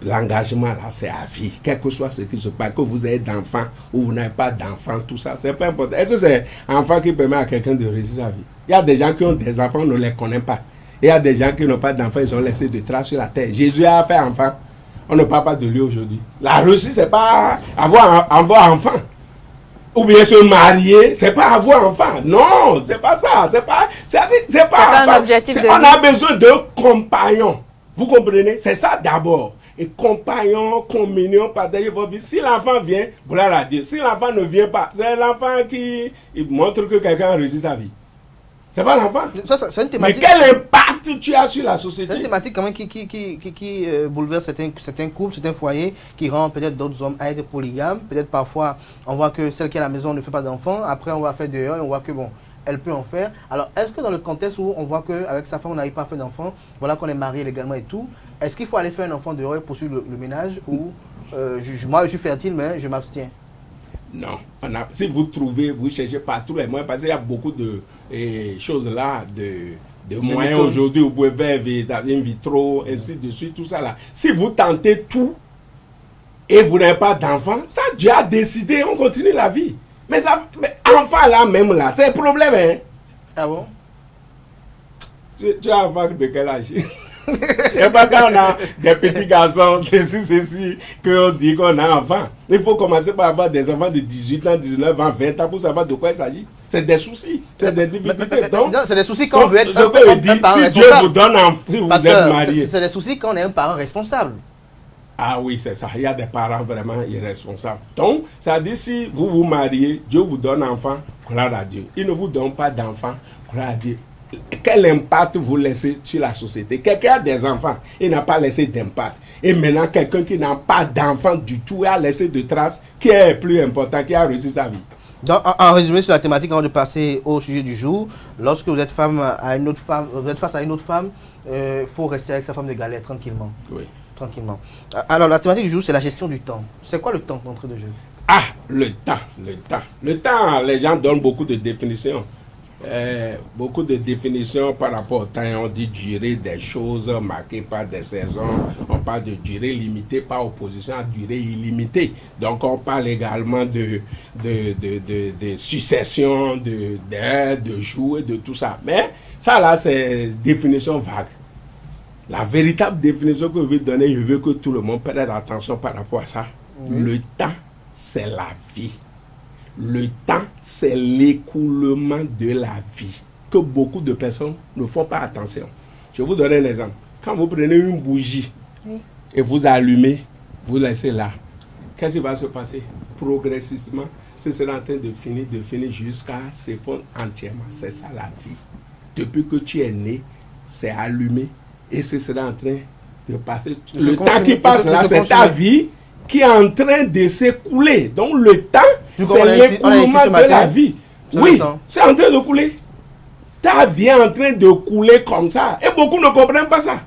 l'engagement là c'est à vie. Quel que soit ce qui se passe, que vous ayez d'enfants ou vous n'avez pas d'enfants, tout ça, c'est pas important. Est-ce que c'est un enfant qui permet à quelqu'un de réussir sa vie? Il y a des gens qui ont des enfants, on ne les connaît pas. Il y a des gens qui n'ont pas d'enfants, ils ont laissé des traces sur la terre. Jésus a fait enfant. On ne parle pas de lui aujourd'hui. La réussite, c'est pas avoir enfant. Ou bien se marier, c'est pas avoir enfant. Non, c'est pas ça. C'est pas un objectif de vie. On a besoin de compagnons. Vous comprenez? C'est ça d'abord. Et compagnon, communion, partager votre vie. Si l'enfant vient, gloire à Dieu. Si l'enfant ne vient pas, c'est l'enfant qui montre que quelqu'un a réussi sa vie. C'est pas l'enfant. C'est une thématique. Mais quel impact tu as sur la société? C'est une thématique quand même qui bouleverse certains couples, certains foyers, qui rend peut-être d'autres hommes à être polygames. Peut-être parfois, on voit que celle qui est à la maison ne fait pas d'enfants. Après, on va faire dehors et on voit que bon, elle peut en faire. Alors, est-ce que dans le contexte où on voit qu'avec sa femme, on n'arrive pas à faire d'enfants, voilà qu'on est marié légalement et tout, est-ce qu'il faut aller faire un enfant dehors et poursuivre le ménage ou moi, je suis fertile, mais je m'abstiens? Non. Si vous trouvez, vous cherchez partout les moyens, parce qu'il y a beaucoup de choses là, de moyens aujourd'hui, vous pouvez faire in vitro, ainsi de suite, tout ça là. Si vous tentez tout et vous n'avez pas d'enfant, ça Dieu a décidé, on continue la vie. Mais enfant là même là, c'est un problème, hein? Ah bon? Tu as un enfant de quel âge? Et pas quand on a des petits garçons, ceci, qu'on dit qu'on a un enfant. Il faut commencer par avoir des enfants de 18 ans, 19 ans, 20 ans pour savoir de quoi il s'agit. C'est des soucis, c'est des difficultés. Donc, c'est des soucis quand on veut être un parent responsable. Si Dieu vous donne un enfant, vous êtes marié. C'est des soucis quand on est un parent responsable. Ah oui, c'est ça. Il y a des parents vraiment irresponsables. Donc, ça dit si vous vous mariez, Dieu vous donne un enfant, gloire à Dieu. Il ne vous donne pas d'enfant, gloire à Dieu. Quel impact vous laissez sur la société? Quelqu'un a des enfants, il n'a pas laissé d'impact. Et maintenant, quelqu'un qui n'a pas d'enfant du tout a laissé de traces, qui est plus important, qui a réussi sa vie. Donc, en résumé sur la thématique, avant de passer au sujet du jour, lorsque vous êtes face à une autre femme, il faut rester avec sa femme de galère tranquillement. Oui. Tranquillement. Alors, la thématique du jour, c'est la gestion du temps. C'est quoi le temps d'entrée de jeu? Ah, le temps, les gens donnent beaucoup de définitions. Beaucoup de définitions par rapport au temps. On dit durée des choses marquées par des saisons. On parle de durée limitée par opposition à durée illimitée. Donc on parle également de succession, de jours et de tout ça. Mais ça là, c'est définition vague. La véritable définition que je veux donner, je veux que tout le monde prenne attention par rapport à ça. Oui. Le temps, c'est la vie. Le temps, c'est l'écoulement de la vie, que beaucoup de personnes ne font pas attention. Je vais vous donner un exemple. Quand vous prenez une bougie et vous allumez, vous laissez là, qu'est-ce qui va se passer? Progressivement, ce sera en train de finir jusqu'à s'effondrer entièrement. C'est ça la vie. Depuis que tu es né, c'est allumé et ce sera en train de passer. Le temps qui passe là, c'est ta vie qui est en train de s'écouler. Donc le temps, c'est l'écoulement de la vie. Oui, c'est en train de couler. Ta vie est en train de couler comme ça. Et beaucoup ne comprennent pas ça.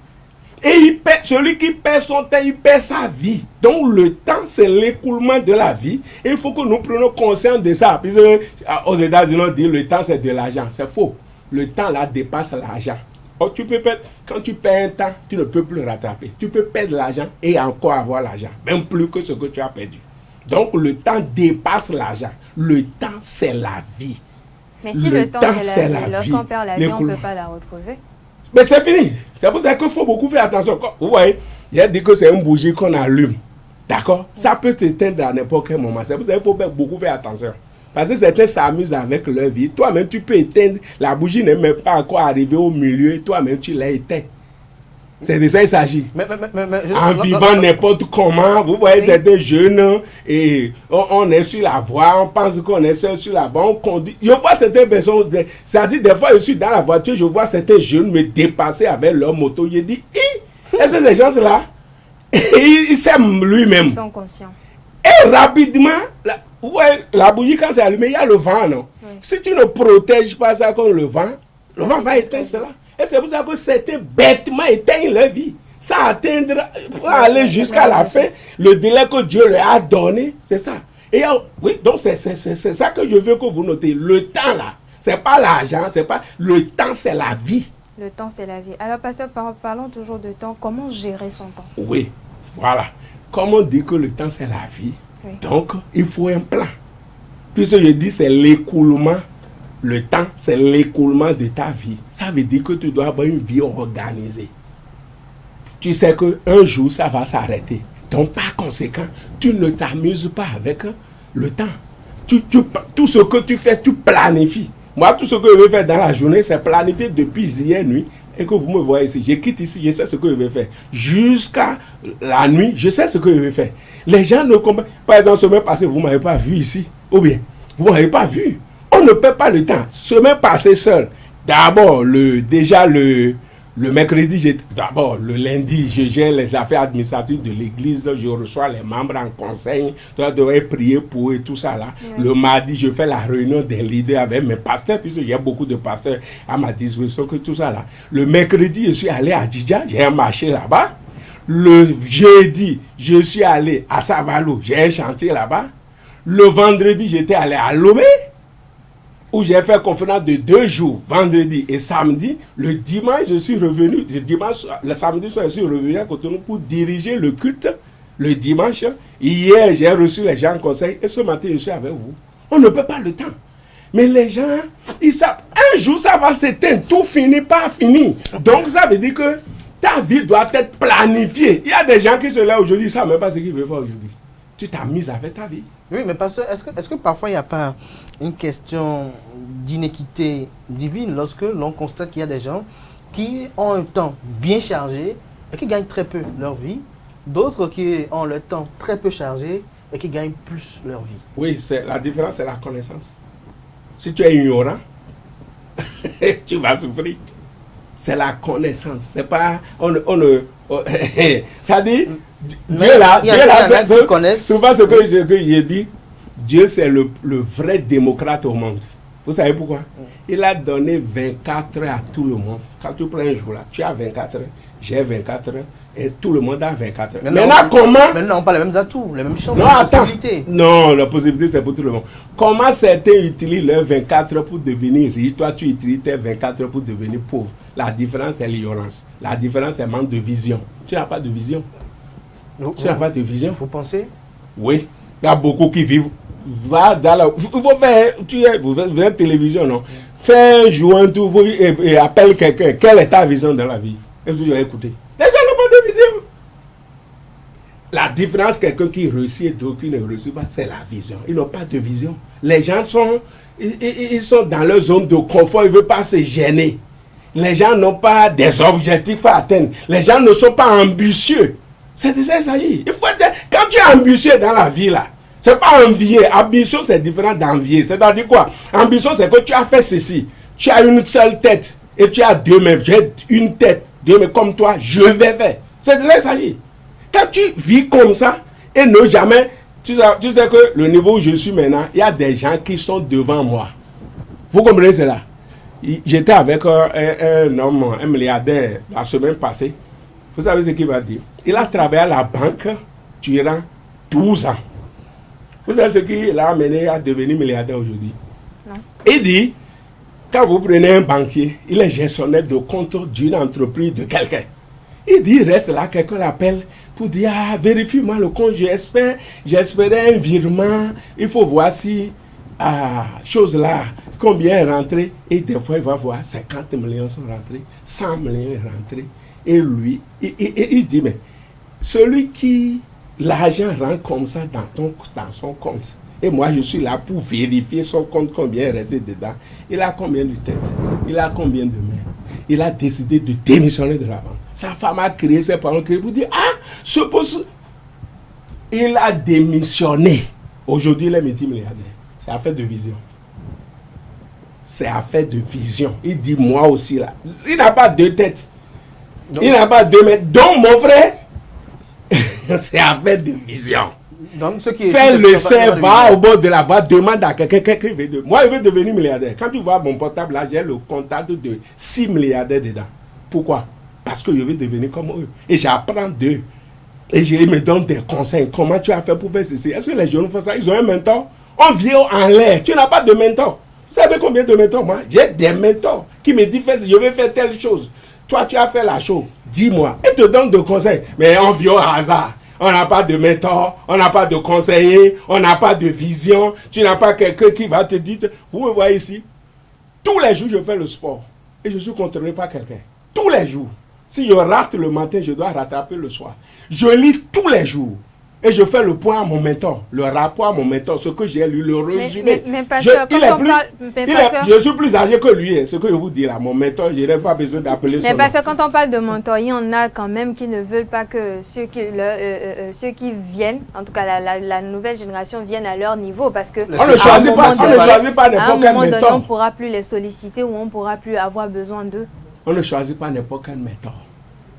Et celui qui perd son temps, il perd sa vie. Donc le temps, c'est l'écoulement de la vie. Et il faut que nous prenions conscience de ça. Puis, aux États-Unis, on dit le temps, c'est de l'argent. C'est faux. Le temps, là, dépasse l'argent. Oh, quand tu perds un temps, tu ne peux plus le rattraper. Tu peux perdre l'argent et encore avoir l'argent. Même plus que ce que tu as perdu. Donc le temps dépasse l'argent. Le temps, c'est la vie. Mais si le temps c'est la vie, lorsqu'on perd la vie, on ne peut pas la retrouver. Mais c'est fini. C'est pour ça qu'il faut beaucoup faire attention. Vous voyez, il a dit que c'est une bougie qu'on allume. D'accord? Ça peut t'éteindre à n'importe quel moment. C'est pour ça qu'il faut beaucoup faire attention. Parce que certains s'amusent avec leur vie. Toi-même, tu peux éteindre. La bougie n'est même pas encore arrivée au milieu. Toi-même, tu l'as éteint. C'est de ça qu'il s'agit. En vivant n'importe comment, vous voyez, certains jeunes, et on est sur la voie, on pense qu'on est sur la voie, on conduit. Je vois certaines personnes, c'est-à-dire des fois je suis dans la voiture, je vois certains jeunes me dépasser avec leur moto. Je dis, est-ce que ces gens-là, ils s'aiment lui-même. Ils sont conscients. Et rapidement, la bougie quand c'est allumé, il y a le vent, non? Oui. Si tu ne protèges pas ça contre le vent va éteindre cela. Et c'est pour ça que certains bêtement éteignent leur vie. Ça atteindre, pour aller jusqu'à la fin, le délai que Dieu leur a donné, c'est ça. Et oui, donc c'est ça que je veux que vous notez. Le temps là, c'est pas l'argent, c'est pas le temps, c'est la vie. Le temps, c'est la vie. Alors, pasteur, parlons toujours de temps. Comment gérer son temps? Oui, voilà. Comme on dit que le temps, c'est la vie, donc il faut un plan. Puisque je dis c'est l'écoulement. Le temps, c'est l'écoulement de ta vie. Ça veut dire que tu dois avoir une vie organisée. Tu sais qu'un jour, ça va s'arrêter. Donc, par conséquent, tu ne t'amuses pas avec le temps. Tout ce que tu fais, tu planifies. Moi, tout ce que je vais faire dans la journée, c'est planifié depuis hier nuit. Et que vous me voyez ici, je quitte ici, je sais ce que je vais faire. Jusqu'à la nuit, je sais ce que je vais faire. Les gens ne comprennent pas. Par exemple, semaine passée, vous ne m'avez pas vu ici. Ou bien, vous ne m'avez pas vu. On ne perd pas le temps. Semaine passée seul. D'abord, le mercredi, d'abord, le lundi, je gère les affaires administratives de l'église. Je reçois les membres en conseil. Je dois prier pour eux et tout ça là. Oui. Le mardi, je fais la réunion des leaders avec mes pasteurs, puisque j'ai beaucoup de pasteurs à ma disposition, que tout ça là. Le mercredi, je suis allé à Djidja. J'ai un marché là-bas. Le jeudi, je suis allé à Savalou. J'ai un chantier là-bas. Le vendredi, j'étais allé à Lomé, où j'ai fait conférence de 2 jours, vendredi et samedi. Le dimanche, je suis revenu. Le samedi soir, je suis revenu à Cotonou pour diriger le culte le dimanche. Hier, j'ai reçu les gens en conseil et ce matin, je suis avec vous. On ne peut pas le temps. Mais les gens, ils savent, un jour, ça va s'éteindre. Tout finit par finir. Donc, ça veut dire que ta vie doit être planifiée. Il y a des gens qui se lèvent aujourd'hui, ils ne savent même pas ce qu'ils veulent faire aujourd'hui. Tu t'amuses avec ta vie. Oui, mais pasteur, est-ce que parfois il n'y a pas une question d'inéquité divine lorsque l'on constate qu'il y a des gens qui ont un temps bien chargé et qui gagnent très peu leur vie, d'autres qui ont le temps très peu chargé et qui gagnent plus leur vie? Oui, la différence, c'est la connaissance. Si tu es ignorant, tu vas souffrir. C'est la connaissance. C'est pas... ça dit... Dieu là, souvent ce que j'ai dit, Dieu c'est le vrai démocrate au monde. Vous savez pourquoi? Il a donné 24 heures à tout le monde. Quand tu prends un jour là, tu as 24 heures, j'ai 24 heures, et tout le monde a 24 heures. Maintenant, comment? Maintenant, on parle les mêmes atouts, les mêmes chances, les possibilités. Non, la possibilité c'est pour tout le monde. Comment certains utilisent leurs 24 heures pour devenir riches, toi tu utilises tes 24 heures pour devenir pauvre? La différence c'est l'ignorance. La différence c'est le manque de vision. Tu n'as pas de vision. Tu n'as pas de vision. Vous pensez? Oui. Il y a beaucoup qui vivent. Va dans la... Vous êtes télévision, non? Fais un joint tout et appelle quelqu'un. Quelle est ta vision dans la vie? Est-ce que tu vas écouter? Les gens n'ont pas de vision. La différence, quelqu'un qui réussit et d'autres qui ne réussit pas, c'est la vision. Ils n'ont pas de vision. Les gens ils sont dans leur zone de confort. Ils ne veulent pas se gêner. Les gens n'ont pas des objectifs à atteindre. Les gens ne sont pas ambitieux. C'est de ça qu'il s'agit. Il faut être... Quand tu es ambitieux dans la vie, là, c'est pas envier. Ambition, c'est différent d'envier. C'est-à-dire quoi? Ambition, c'est que tu as fait ceci. Tu as une seule tête et tu as deux mains. J'ai une tête, deux mains comme toi, je vais faire. C'est de ça qu'il s'agit. Quand tu vis comme ça et ne jamais... Tu sais que le niveau où je suis maintenant, il y a des gens qui sont devant moi. Vous comprenez cela? J'étais avec un homme, un milliardaire, la semaine passée. Vous savez ce qu'il m'a dit? Il a travaillé à la banque durant 12 ans. Vous savez ce qui l'a amené à devenir milliardaire aujourd'hui? Il dit, quand vous prenez un banquier, il est gestionnaire de compte d'une entreprise de quelqu'un. Il dit, il reste là, quelqu'un l'appelle pour dire, ah, vérifie-moi le compte, j'espérais un virement, il faut voir si, chose là, combien est rentré. Et des fois, il va voir 50 millions sont rentrés, 100 millions est rentré. Et lui, il dit, mais celui qui, l'argent rentre comme ça dans son compte, et moi je suis là pour vérifier son compte, combien est resté dedans. Il a combien de têtes? Il a combien de mains? Il a décidé de démissionner de la banque. Sa femme a créé, ses parents créé pour dire, ah, ce poste, il a démissionné. Aujourd'hui, il est multimilliardaire. C'est affaire de vision. C'est affaire de vision. Il dit, moi aussi là. Il n'a pas deux têtes. Donc, il n'a pas deux mains. Donc, mon frère, c'est affaire de vision. Donc, ce qui est fais le cerf, va au bord de la voie, demande à quelqu'un qui veut de... Moi, je veux devenir milliardaire. Quand tu vois mon portable là, j'ai le contact de 6 milliardaires dedans. Pourquoi? Parce que je veux devenir comme eux. Et j'apprends d'eux. Et je me donne des conseils. Comment tu as fait pour faire ceci? Est-ce que les jeunes font ça? Ils ont un mentor? On vient en l'air. Tu n'as pas de mentor. Vous savez combien de mentors, moi? J'ai des mentors qui me disent, je vais faire telle chose. Toi, tu as fait la chose. Dis-moi. Et te donne des conseils. Mais on vit au hasard. On n'a pas de mentor, on n'a pas de conseiller, on n'a pas de vision. Tu n'as pas quelqu'un qui va te dire, vous me voyez ici, tous les jours je fais le sport et je suis contrôlé par quelqu'un. Tous les jours. Si je rate le matin, je dois rattraper le soir. Je lis tous les jours. Et je fais le point à mon mentor, le rapport à mon mentor, ce que j'ai lu, le résumé. Mais pasteur, je suis plus âgé que lui, hein, ce que je vous dis là. Mon mentor, je n'ai pas besoin d'appeler son nom. Mais parce que quand on parle de mentor, il y en a quand même qui ne veulent pas que ceux qui viennent, en tout cas la nouvelle génération, viennent à leur niveau. Parce que on ne choisit pas n'importe quel mentor. On ne pourra plus les solliciter ou on ne pourra plus avoir besoin d'eux. On ne choisit pas n'importe quel mentor.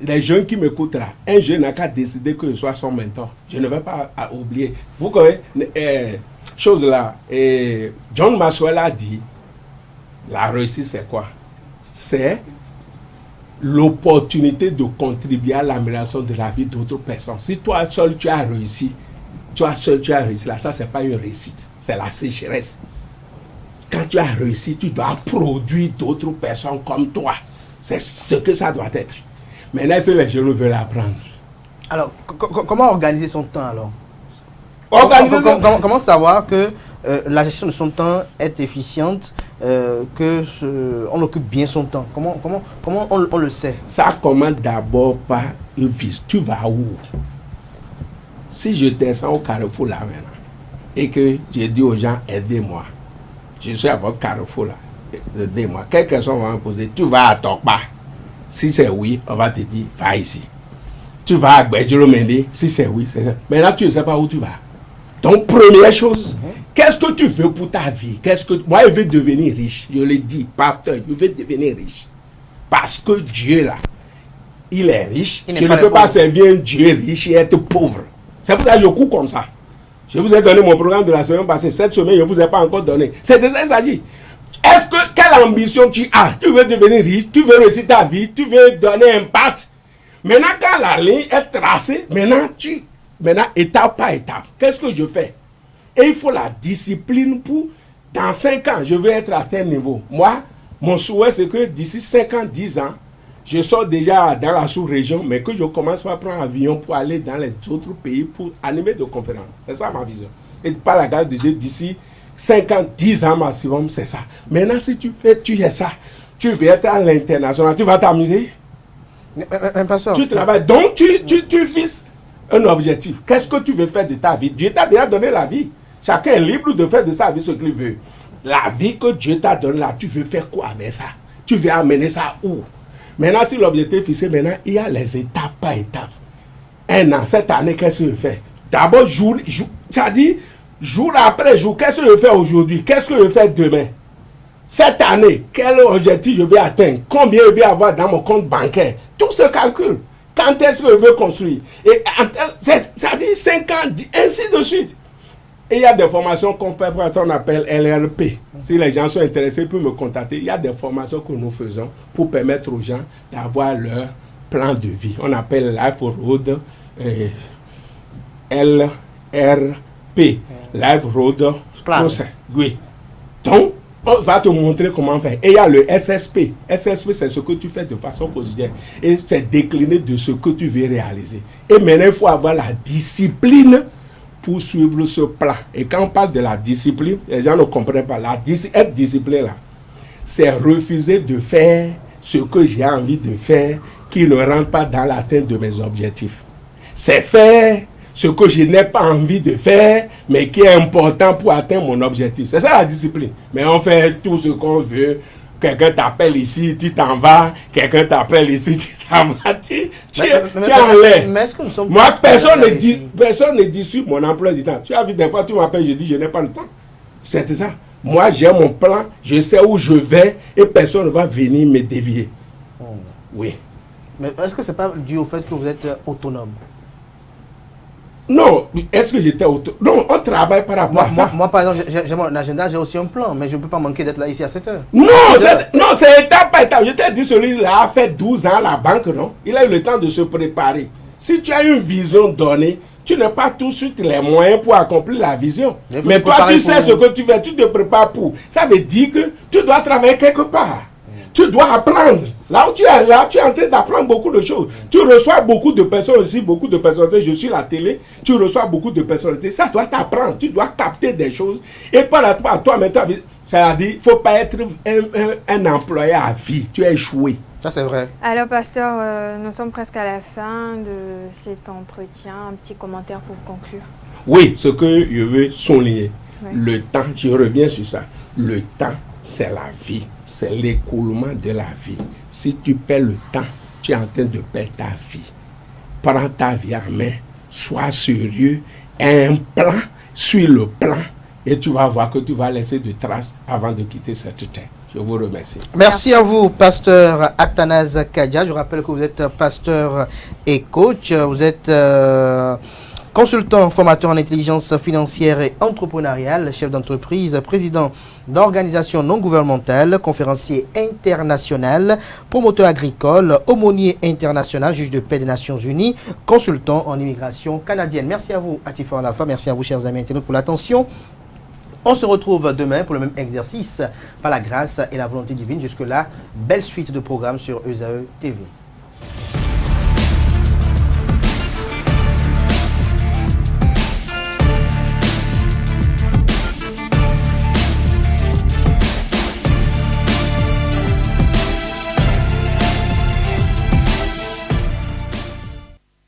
Les jeunes qui m'écoutent là, un jeune n'a qu'à décider que je sois son mentor. Je ne vais pas oublier. Vous connaissez, chose là, John Maxwell a dit, la réussite c'est quoi? C'est l'opportunité de contribuer à l'amélioration de la vie d'autres personnes. Si toi seul tu as réussi, là, ça c'est pas une réussite, c'est la sécheresse. Quand tu as réussi, tu dois produire d'autres personnes comme toi. C'est ce que ça doit être. Maintenant, est-ce que les jeunes veulent apprendre? Alors, comment organiser son temps alors? Comment savoir que la gestion de son temps est efficiente, on occupe bien son temps? Comment on le sait? Ça commence d'abord par une vie. Tu vas où? Si je descends au carrefour là maintenant et que j'ai dit aux gens, aidez-moi. Je suis à votre carrefour là, aidez-moi. Quelle question on va me poser? Tu vas à Tokba? Si c'est oui, on va te dire, va ici. Tu vas à Guedjolomende, si c'est oui, c'est ça. Maintenant, tu ne sais pas où tu vas. Donc, première chose, qu'est-ce que tu veux pour ta vie? Moi, je veux devenir riche. Je le dis, pasteur, je veux devenir riche. Parce que Dieu, là, il est riche. Je ne peux pas servir un Dieu riche et être pauvre. C'est pour ça que je cours comme ça. Je vous ai donné mon programme de la semaine passée. Cette semaine, je ne vous ai pas encore donné. C'est de ça qu'il s'agit. Quelle ambition tu as? Tu veux devenir riche, tu veux réussir ta vie, tu veux donner un impact. Maintenant, quand la ligne est tracée, maintenant, étape par étape, qu'est-ce que je fais? Et il faut la discipline pour, dans 5 ans, je veux être à tel niveau. Moi, mon souhait, c'est que d'ici 5 ans, 10 ans, je sors déjà dans la sous-région, mais que je commence par prendre un avion pour aller dans les autres pays pour animer des conférences. C'est ça ma vision. Et par la garde de Dieu, d'ici 5 ans, 10 ans maximum, c'est ça. Maintenant, si tu es ça, tu veux être à l'international, tu vas t'amuser. Tu travailles. Donc, tu fixes un objectif. Qu'est-ce que tu veux faire de ta vie? Dieu t'a déjà donné la vie. Chacun est libre de faire de sa vie ce qu'il veut. La vie que Dieu t'a donnée là, tu veux faire quoi avec ça? Tu veux amener ça où? Maintenant, si l'objectif est fixé, maintenant, il y a les étapes par étapes. Un an, cette année, qu'est-ce que je fais? D'abord, c'est-à-dire, jour après jour, qu'est-ce que je fais aujourd'hui? Qu'est-ce que je fais demain? Cette année, quel objectif je vais atteindre? Combien je vais avoir dans mon compte bancaire? Tout se calcule. Quand est-ce que je veux construire? Et c'est-à-dire 5 ans, ainsi de suite. Et il y a des formations qu'on appelle LRP. Si les gens sont intéressés, ils peuvent me contacter. Il y a des formations que nous faisons pour permettre aux gens d'avoir leur plan de vie. On appelle Life Road LRP. Life Road Process. Oui. Donc, on va te montrer comment faire. Et il y a le SSP. SSP, c'est ce que tu fais de façon quotidienne. Et c'est décliné de ce que tu veux réaliser. Et maintenant, il faut avoir la discipline pour suivre ce plan. Et quand on parle de la discipline, les gens ne comprennent pas. Être discipliné là, c'est refuser de faire ce que j'ai envie de faire qui ne rentre pas dans l'atteinte de mes objectifs. C'est faire ce que je n'ai pas envie de faire, mais qui est important pour atteindre mon objectif. C'est ça la discipline. Mais on fait tout ce qu'on veut. Quelqu'un t'appelle ici, tu t'en vas. Quelqu'un t'appelle ici, tu t'en vas. Tu en l'air. Moi, personne ne dit sur mon emploi du temps. Tu as vu, des fois, tu m'appelles, je dis, je n'ai pas le temps. C'est ça. Moi, j'ai mon plan, je sais où je vais et personne ne va venir me dévier. Oui. Mais est-ce que ce n'est pas dû au fait que vous êtes autonome? Non, est-ce que j'étais autonome? Non, on travaille par rapport à ça. Moi, par exemple, j'ai mon agenda, j'ai aussi un plan, mais je ne peux pas manquer d'être là ici à 7 heures. Non, c'est étape par étape. Je t'ai dit, celui-là a fait 12 ans à la banque, non? Il a eu le temps de se préparer. Si tu as une vision donnée, tu n'as pas tout de suite les moyens pour accomplir la vision. Mais toi, tu sais ce que tu veux, tu te prépares pour. Ça veut dire que tu dois travailler quelque part. Tu dois apprendre. Là où tu es là, tu es en train d'apprendre beaucoup de choses. Tu reçois beaucoup de personnes aussi, beaucoup de personnalités. Je suis à la télé, tu reçois beaucoup de personnalités. Ça doit t'apprendre. Tu dois capter des choses. Et par rapport à toi, maintenant, c'est-à-dire, il ne faut pas être un employé à vie. Tu es échoué. Ça, c'est vrai. Alors, pasteur, nous sommes presque à la fin de cet entretien. Un petit commentaire pour conclure. Oui, ce que je veux souligner. Ouais. Le temps, je reviens sur ça. Le temps, c'est la vie. C'est l'écoulement de la vie. Si tu perds le temps, tu es en train de perdre ta vie. Prends ta vie en main. Sois sérieux. Un plan, suis le plan. Et tu vas voir que tu vas laisser de traces avant de quitter cette terre. Je vous remercie. Merci à vous, pasteur Athanase Kadia. Je rappelle que vous êtes pasteur et coach. Vous êtes consultant, formateur en intelligence financière et entrepreneuriale, chef d'entreprise, président d'organisations non gouvernementales, conférencier international, promoteur agricole, aumônier international, juge de paix des Nations Unies, consultant en immigration canadienne. Merci à vous, Atifa Alafa. Merci à vous, chers amis internautes, pour l'attention. On se retrouve demain pour le même exercice par la grâce et la volonté divine. Jusque-là, belle suite de programmes sur ESAE TV.